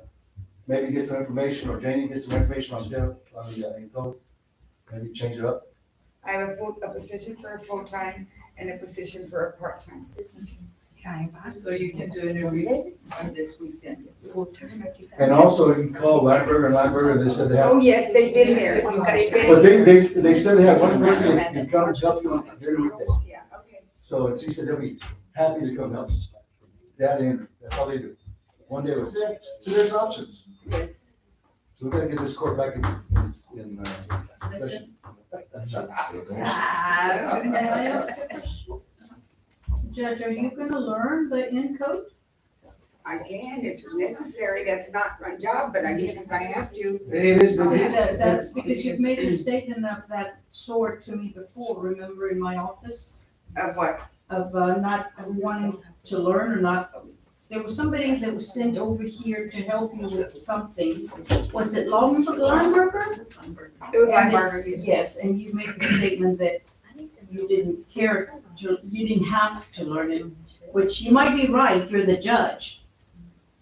maybe get some information, or Janie get some information on Jeff, on the info, maybe change it up.
I have a position for a full-time and a position for a part-time.
So you can do interviews on this weekend.
And also, you can call Lineberger, they said they
Oh,
have,
yes, they've been there. They've been.
but they said they have one person that can come and help you on during the weekday.
Yeah, okay.
So she said they'll be happy to come help us. That and, that's all they do. One day was, so there's options.
Yes.
So we gotta get this court back in session.
Judge, are you gonna learn the in code?
I can if necessary. That's not my job, but I guess if I have to.
It is,
That's because you've made a statement of that sort to me before, remember in my office?
Of what?
Of not wanting to learn or not. There was somebody that was sent over here to help you with something. Was it Lineberger?
It was Lineberger, yes.
Yes, and you made the statement that you didn't care, you didn't have to learn it, which you might be right, you're the judge.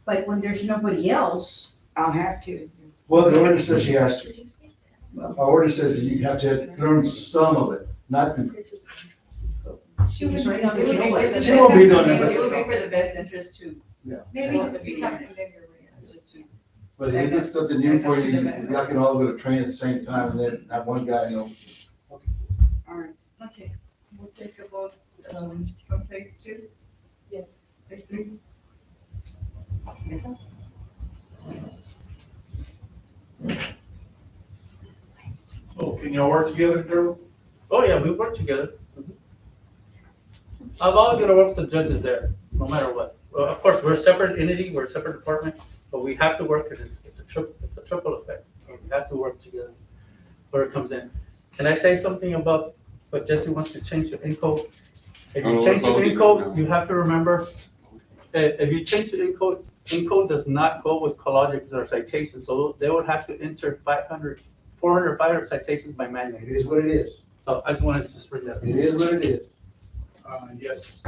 But when there's nobody else.
I'll have to.
Well, the ordinance says she has to. Our ordinance says that you have to learn some of it, not the.
Because right now there's nobody.
She won't be doing it,
It would
but,
be for the best interest too.
yeah.
Maybe just become a bigger.
Just to.
But if it's something new for you, y'all can all go to train at the same time, and then that one guy, you know.
All right.
Okay, we'll take a vote, from phase two.
Yes.
Phase three.
So can y'all work together, Darrell?
Oh, yeah, we work together. I've always gonna work with the judges there, no matter what. Well, of course, we're a separate entity, we're a separate department, but we have to work, because it's a triple effect. We have to work together where it comes in. Can I say something about what Jesse wants to change the encode? If you change the encode, you have to remember, that if you change the encode does not go with CalLogix or citations, so they would have to enter 400, 500 citations by manual.
It is what it is.
So I just wanted to just bring that up.
It is what it is.
Yes.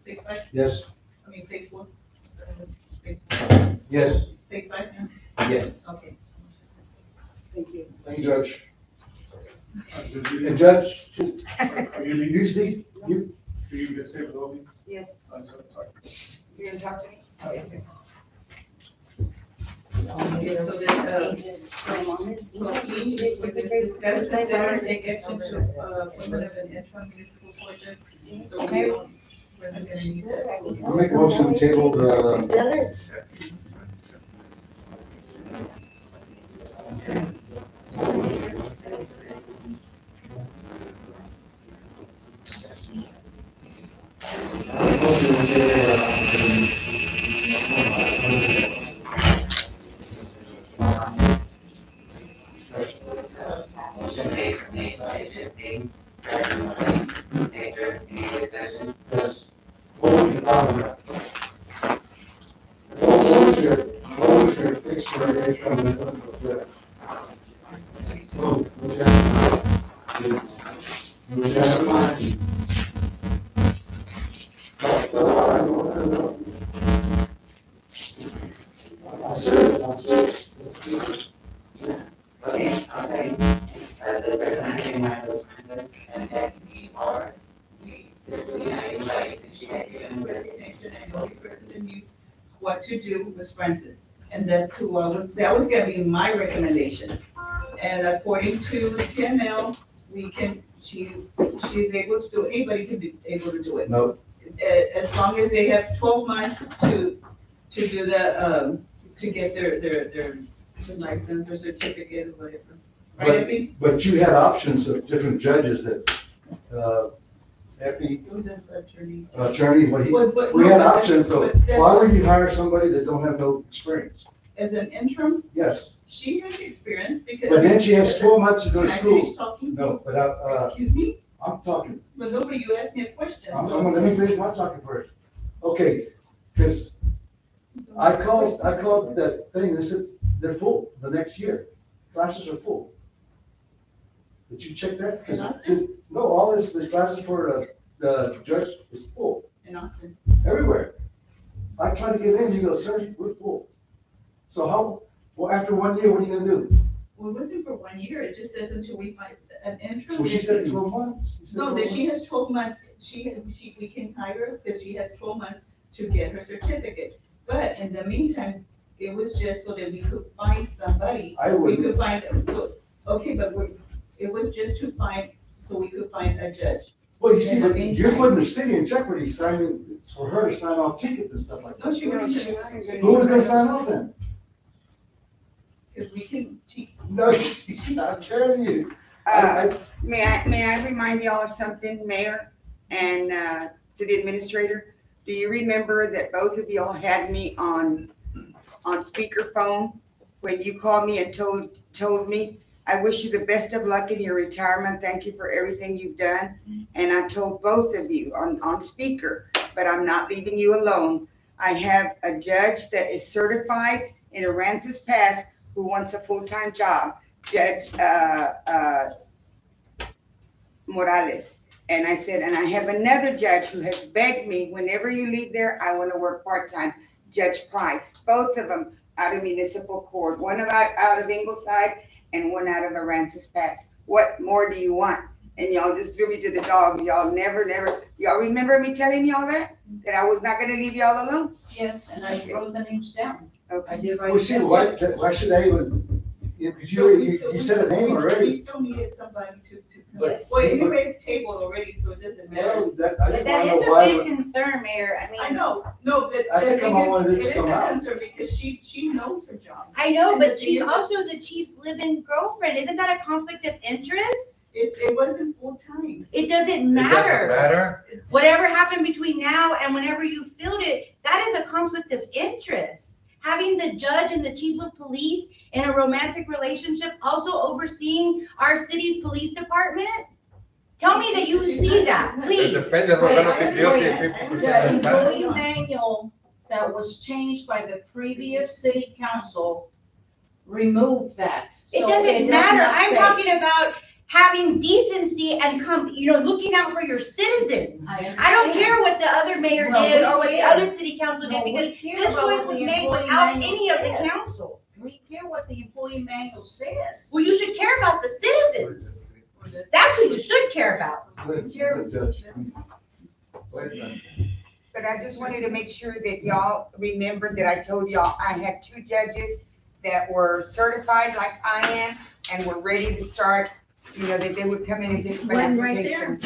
Page 5,
Yes,
I mean, page 4.
yes.
Page 5,
Yes.
okay.
Thank you.
Thank you, Judge. And Judge, are you use these? You,
You can say it with me.
Yes,
I'm sorry.
you gonna talk to me? Oh, yes, sir.
Okay, so then, so E, which is discuss, consider, and take action to, appointment of an interim municipal court judge. So we, we're gonna need that.
I'll make a motion to table the,
Motion made by Jesse, Major, any discussion?
yes. What was your explanation on the,
Okay, I'll tell you. The person I came out was Princess and SER. We typically have anybody that she had given resignation and
The only person that knew what to do was Francis, and that's who I was, that was gonna be my recommendation. And according to TML, we can, she's able to do, anybody can be able to do it.
no,
As long as they have 12 months to do the, to get their license or certificate or whatever. Right, Epi?
but you had options of different judges that, Epi,
Who's the attorney?
attorney, what he,
But
we
no,
had
but that's-
options, so
but that's
why
what-
would you hire somebody that don't have no experience?
As an interim,
Yes,
she has experience because.
but then she has 12 months to go to
Can I
school.
finish talking?
No, but
Excuse me?
I'm talking,
But nobody, you asked me a question,
I'm
so.
gonna, let me finish my talking first. Okay, because I called that thing, they said they're full the next year, classes are full. Did you check that? 'Cause
In Austin?
no, all this classes for the judge is full,
In Austin.
everywhere. I tried to get in, he goes, sir, we're full. So how, well, after 1 year, what are you gonna do?
Well, it wasn't for 1 year, it just says until we find an interim.
Well, she said 12 months. You said
No,
12
that she
months.
has 12 months, we can hire her because she has 12 months to get her certificate. But in the meantime, it was just so that we could find somebody.
I
We
wouldn't.
could find, so, okay, but it was just to find, so we could find a judge.
Well, you see,
In the
but you're
meantime-
putting the city in jeopardy signing, for her to sign off tickets and stuff like
No,
that.
she wasn't.
Who was gonna sign off then?
Because we can,
No, she's not telling you.
May I remind y'all of something, Mayor and City Administrator? Do you remember that both of y'all had me on speakerphone when you called me and told me, I wish you the best of luck in your retirement, thank you for everything you've done. And I told both of you on speaker, but I'm not leaving you alone. I have a judge that is certified in Aransas Pass who wants a full-time job, Judge Morales. And I said, and I have another judge who has begged me, whenever you leave there, I want to work part-time, Judge Price. Both of them out of municipal court, one out of Ingleside and one out of Aransas Pass. What more do you want? And y'all just threw me to the dogs. Y'all never, y'all remember me telling y'all that I was not gonna leave y'all alone?
Yes, and I wrote the names down.
Okay.
I did write.
Well, see, why should I even, because you said a name
we
already.
still needed somebody to.
But-
Well, anyway, it's tabled already, so it doesn't matter.
Well, that, I
But
didn't
that
wanna
is
know why.
a big concern, Mayor. I mean.
I know, no, that.
I think
the
I'm
thing
on one of
is,
this to
it is
come
a
out.
concern because she knows her job.
I know,
And the
but
thing
she's
is-
also the chief's live-in girlfriend. Isn't that a conflict of interest?
It wasn't full time.
It doesn't
It doesn't
matter.
matter.
Whatever happened between now and whenever you filled it, that is a conflict of interest. Having the judge and the chief of police in a romantic relationship also overseeing our city's police department? Tell me that you see that,
The
please.
defendant was gonna be guilty 50%
The
of the time.
employee manual that was changed by the previous city council removed that.
It
So
doesn't
does
matter.
not
I'm
say.
talking about having decency and looking out for your citizens. I don't care what the other mayor
Well,
did
we
or what the
care.
other city council did,
No, we
because
care
this
about
choice
what
was
the
made
employee
without
manual
any of the
says.
council.
We care what the employee manual says.
Well, you should care about the citizens. That's what you should care about.
Good, good, Judge. Go ahead, Judge.
But I just wanted to make sure that y'all remembered that I told y'all I had 2 judges that were certified like I am and were ready to start, that they would come in and pick my
One right
application.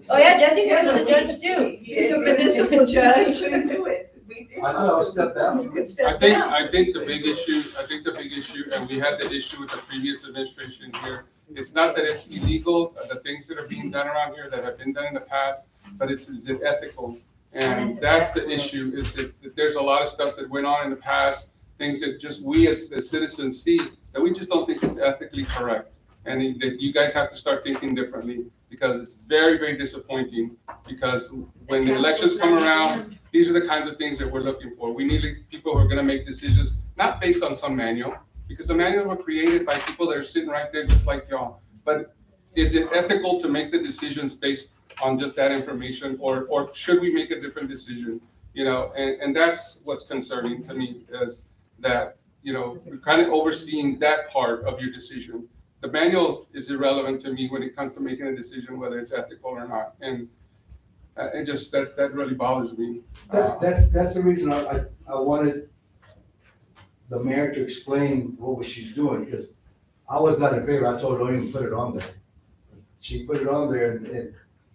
Oh, yeah, Jessica was a judge too.
He's a municipal judge. He couldn't do it. We did.
I thought I'll step down.
You could step
I think,
down.
I think the big issue, and we had the issue with the previous administration here, it's not that it's illegal, the things that are being done around here that have been done in the past, but is it ethical? And that's the issue, is that there's a lot of stuff that went on in the past, things that just we as the citizens see, that we just don't think it's ethically correct. And that you guys have to start thinking differently, because it's very, very disappointing, because when the elections come around, these are the kinds of things that we're looking for. We need people who are gonna make decisions, not based on some manual, because the manuals were created by people that are sitting right there just like y'all. But is it ethical to make the decisions based on just that information, or should we make a different decision? And that's what's concerning to me, is that, you're kind of overseeing that part of your decision. The manual is irrelevant to me when it comes to making a decision, whether it's ethical or not. And it just, that really bothers me.
That's the reason I wanted the mayor to explain what she's doing, because I was not in favor. I told her, don't even put it on there. She put it on there,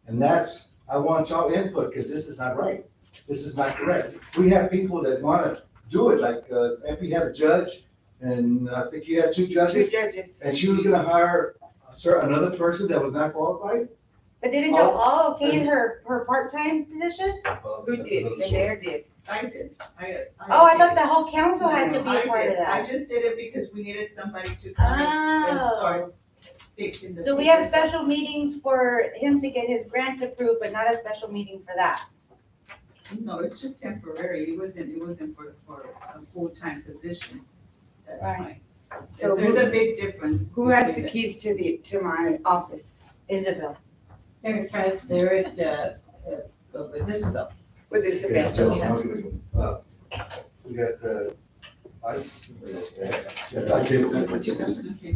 and that's, I want y'all input, because this is not right. This is not correct. We have people that want to do it, like, Effie had a judge, and I think you had 2 judges.
2 judges.
And she was gonna hire another person that was not qualified?
But didn't y'all all okay her part-time position?
Who did? The mayor did.
I did.
Oh, I thought the whole council had to be
I
a part of
did. I
that.
just did it because we needed somebody to come in and
Oh.
start fixing the.
So we have special meetings for him to get his grants approved, but not a special meeting for that.
No, it's just temporary. It wasn't for a full-time position. That's
Right.
fine.
So
There's a big difference.
Who has the keys to my office?
Isabel.
They're at, with Isabel.
With
Okay,
Isabel.
so,
Yes.
we got, I did.
Okay.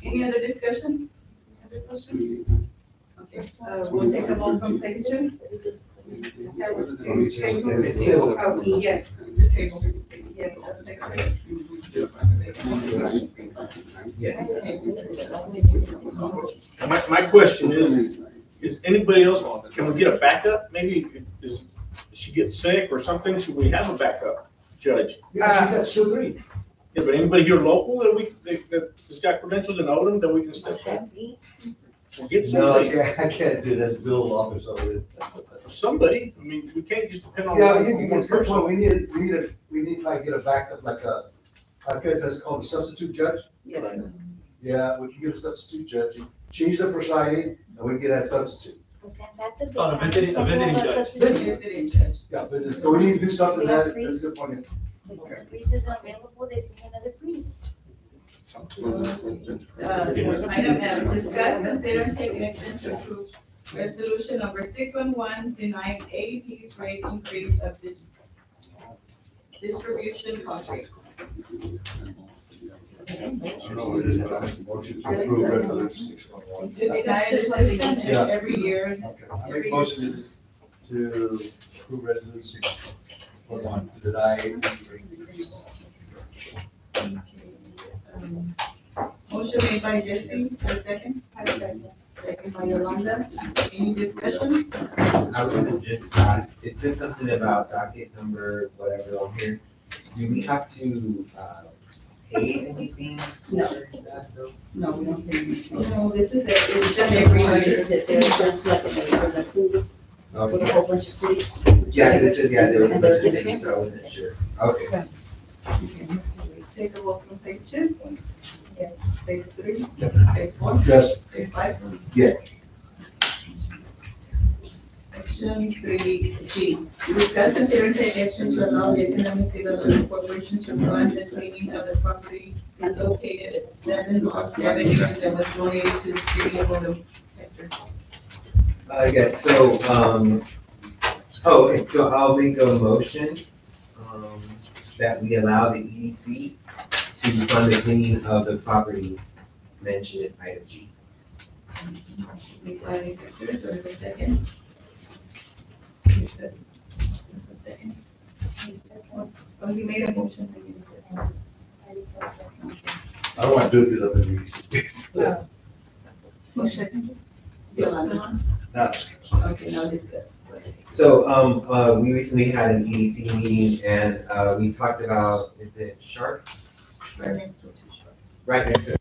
Any other discussion? Any other questions? Okay, we'll take a vote from page 2. That was to table.
The table.
Oh, yes, the table. Yes, that's next.
Yes.
My question is anybody else, can we get a backup? Maybe is she get sick or something? Should we have a backup judge?
Yeah, she got 2, 3.
Yeah, but anybody here local that has got credentials and Odom that we can step on? We'll get
No,
somebody.
I can't do that. That's Bill office over there.
Somebody, I mean, we can't just depend on
Yeah,
one
it's a good
person.
point. We need like get a backup, like I guess that's called a substitute judge.
Yes.
Yeah, we can get a substitute judge. She's the presiding, and we can get that substitute.
That's a good
Oh, a visiting judge.
Visiting judge.
Yeah, business. So we need to do something to that. That's a good point.
The priest isn't available, they send another priest.
Item F, discuss, consider, and take action to approve resolution number 611, denying AEP's rate increase of distribution cost rate.
Motion to approve resolution 611.
To deny assistance
Yes.
every year.
Okay, I make a motion to approve resolution 611 to deny.
Motion made by Jesse, for a second. Second by Yolanda. Any discussion?
I was gonna just ask, it said something about docket number, whatever on here. Do we have to, pay anything?
No.
for that, though?
No, we don't pay anything. No, this is it's just every year.
That's like an approval with a
Okay.
whole bunch of cities.
Yeah, because it says, yeah, there was a
And
bunch of
they're
cities,
different.
so I wasn't sure. Okay.
Take a vote from page 2. Yes. Page 3. Page 4.
Yes.
Page 5.
Yes.
Page resolution 3G. Discuss and consider take action to allow the Economic Development Corporation to fund the cleaning of the property located at 7 Lost Avenue that was donated to the city of Orem. Hector.
Yes, so, so I'll make a motion, that we allow the EDC to fund the cleaning of the property mentioned in item G.
Made by Hector, do I have a second? A second. Oh, you made a motion, I need a second.
I don't want to do it up in the.
Motion. Yolanda. Okay, now discuss.
So, we recently had an EDC meeting and, we talked about, is it Sharp?
Right next door to Sharp.
Right next to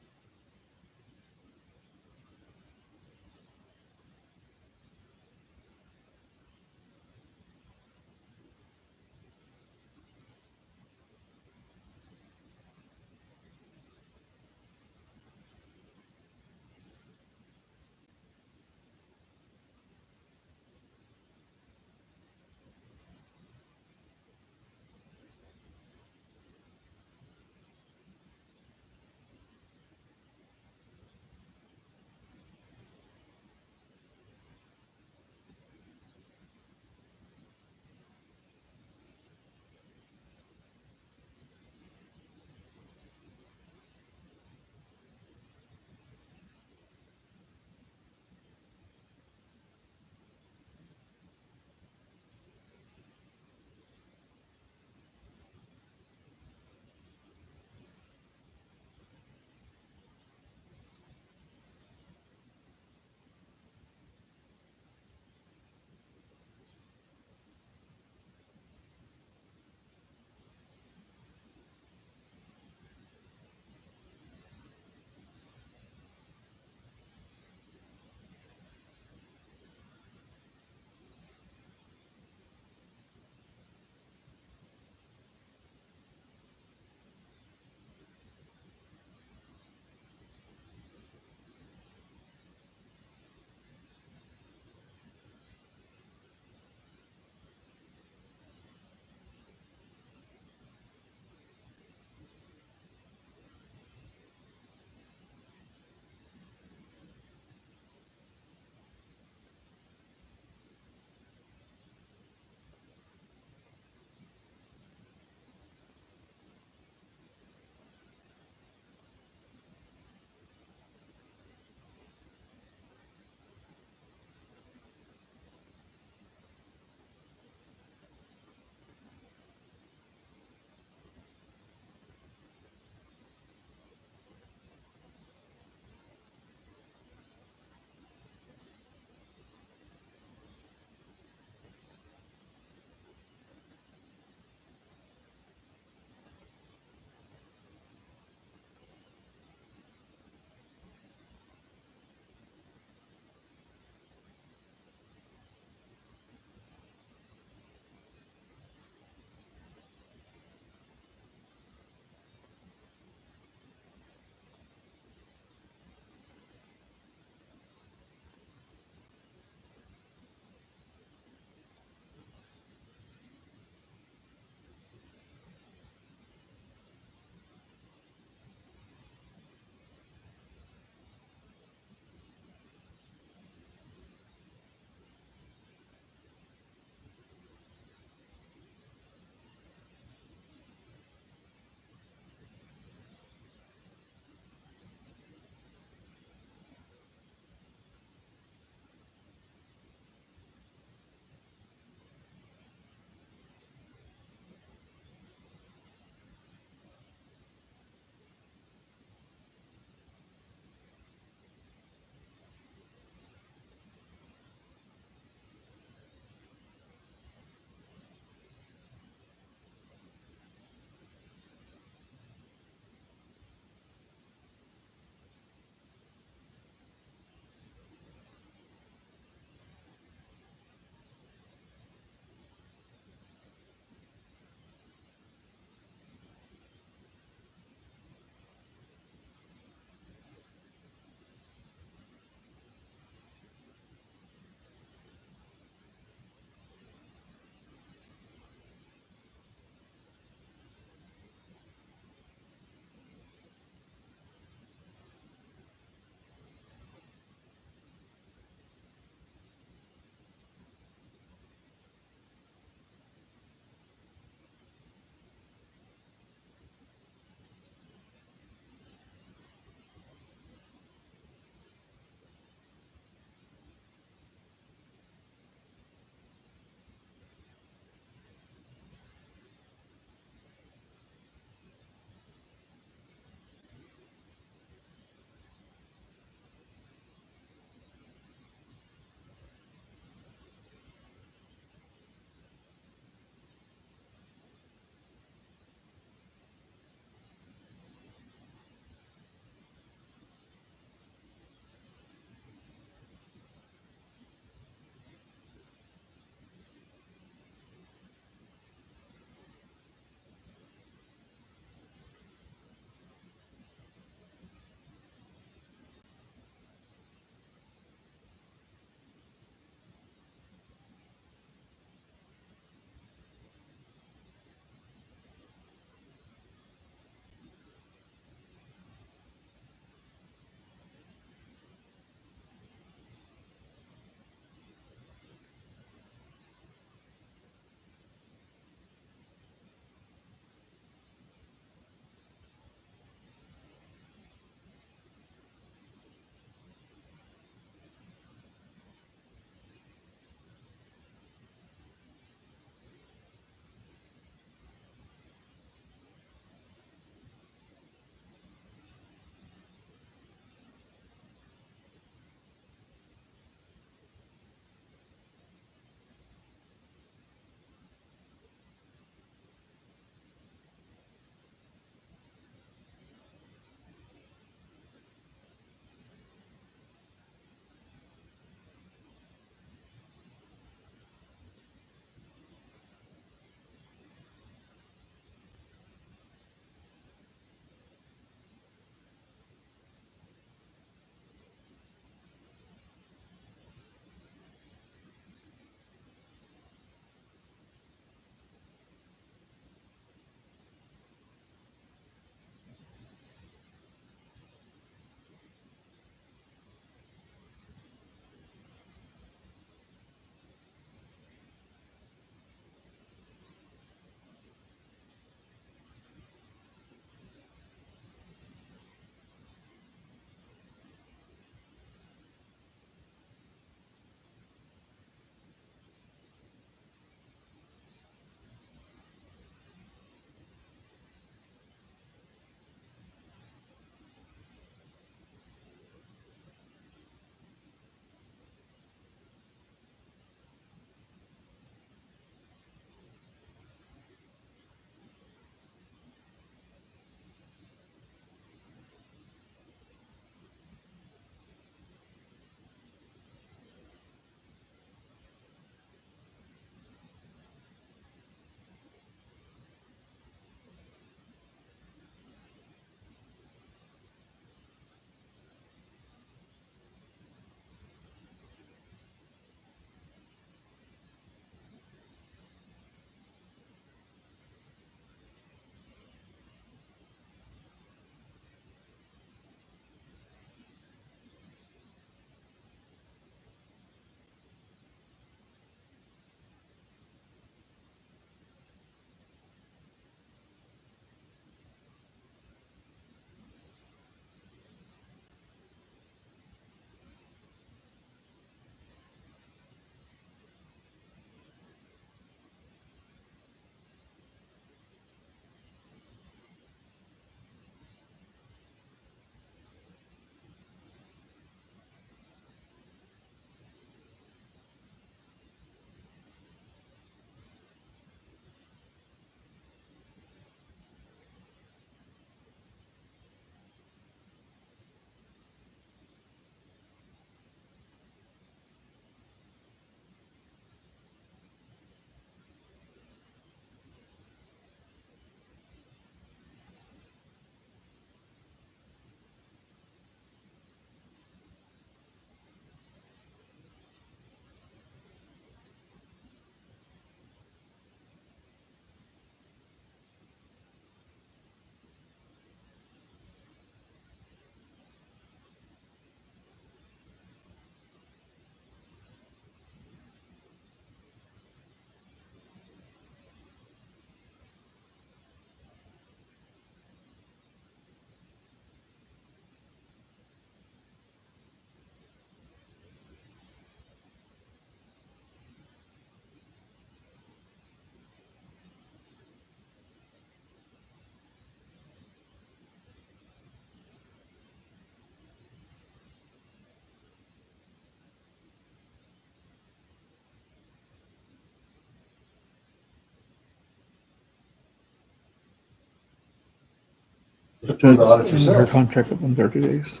through the audit
Her
yourself.
contract up in 30 days.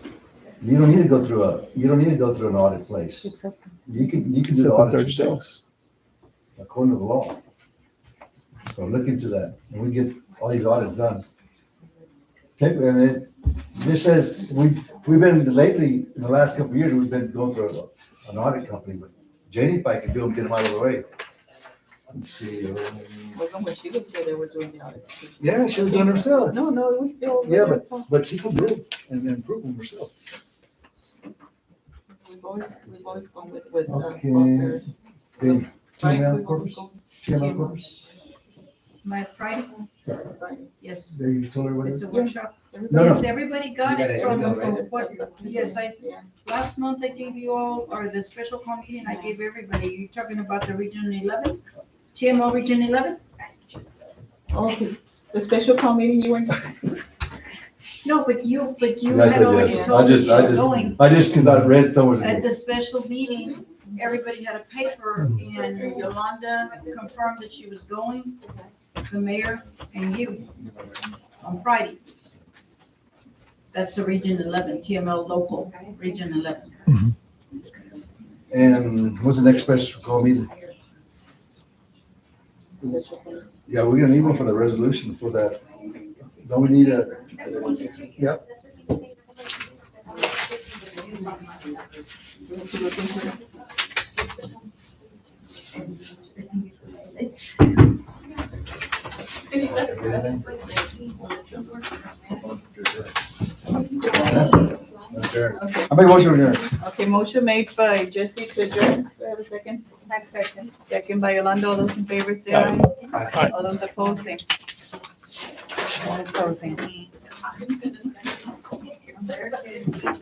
You don't need to go through you don't need to go through an audit place. You can do
It's
the
up in
audit
30
yourself,
days.
according to the law. So look into that, and we get all these audits done. Take, and this says, we've been lately, in the last couple of years, we've been going through an audit company, but Jenny, if I could do them, get them out of the way. Let's see.
Wasn't when she was here, they were doing the audits. too.
Yeah, she was doing it herself.
No, no, it was still.
Yeah, but she can do it and improve them herself.
We've always gone with.
Okay.
authors.
Okay.
Right,
TML
we've
Corpus?
always
TML
gone-
Corpus?
My Friday,
Friday.
yes,
There you told her what it
it's
is?
a workshop.
No,
Yes,
no.
everybody got
You
it
got
from,
it, right?
what, yes, last month I gave you all, or the special call meeting, I gave everybody, you're talking about the Region 11? TMO Region 11?
Oh, the special call meeting you went.
No, but you
I
had
said
already
yes.
told me you were going.
Cause I read somewhere.
At the special meeting, everybody had a paper and Yolanda confirmed that she was going, the mayor and you, on Friday. That's the Region 11, TML local, Region 11.
And what's the next special call meeting? Yeah, we're gonna need one for the resolution for that. Don't we need a? Yep. I make a motion to adjourn.
Okay, motion made by Jesse to adjourn. Do I have a second?
Second.
Second by Yolanda. All those in favor say aye.
Aye.
All those opposed, same.
Closing.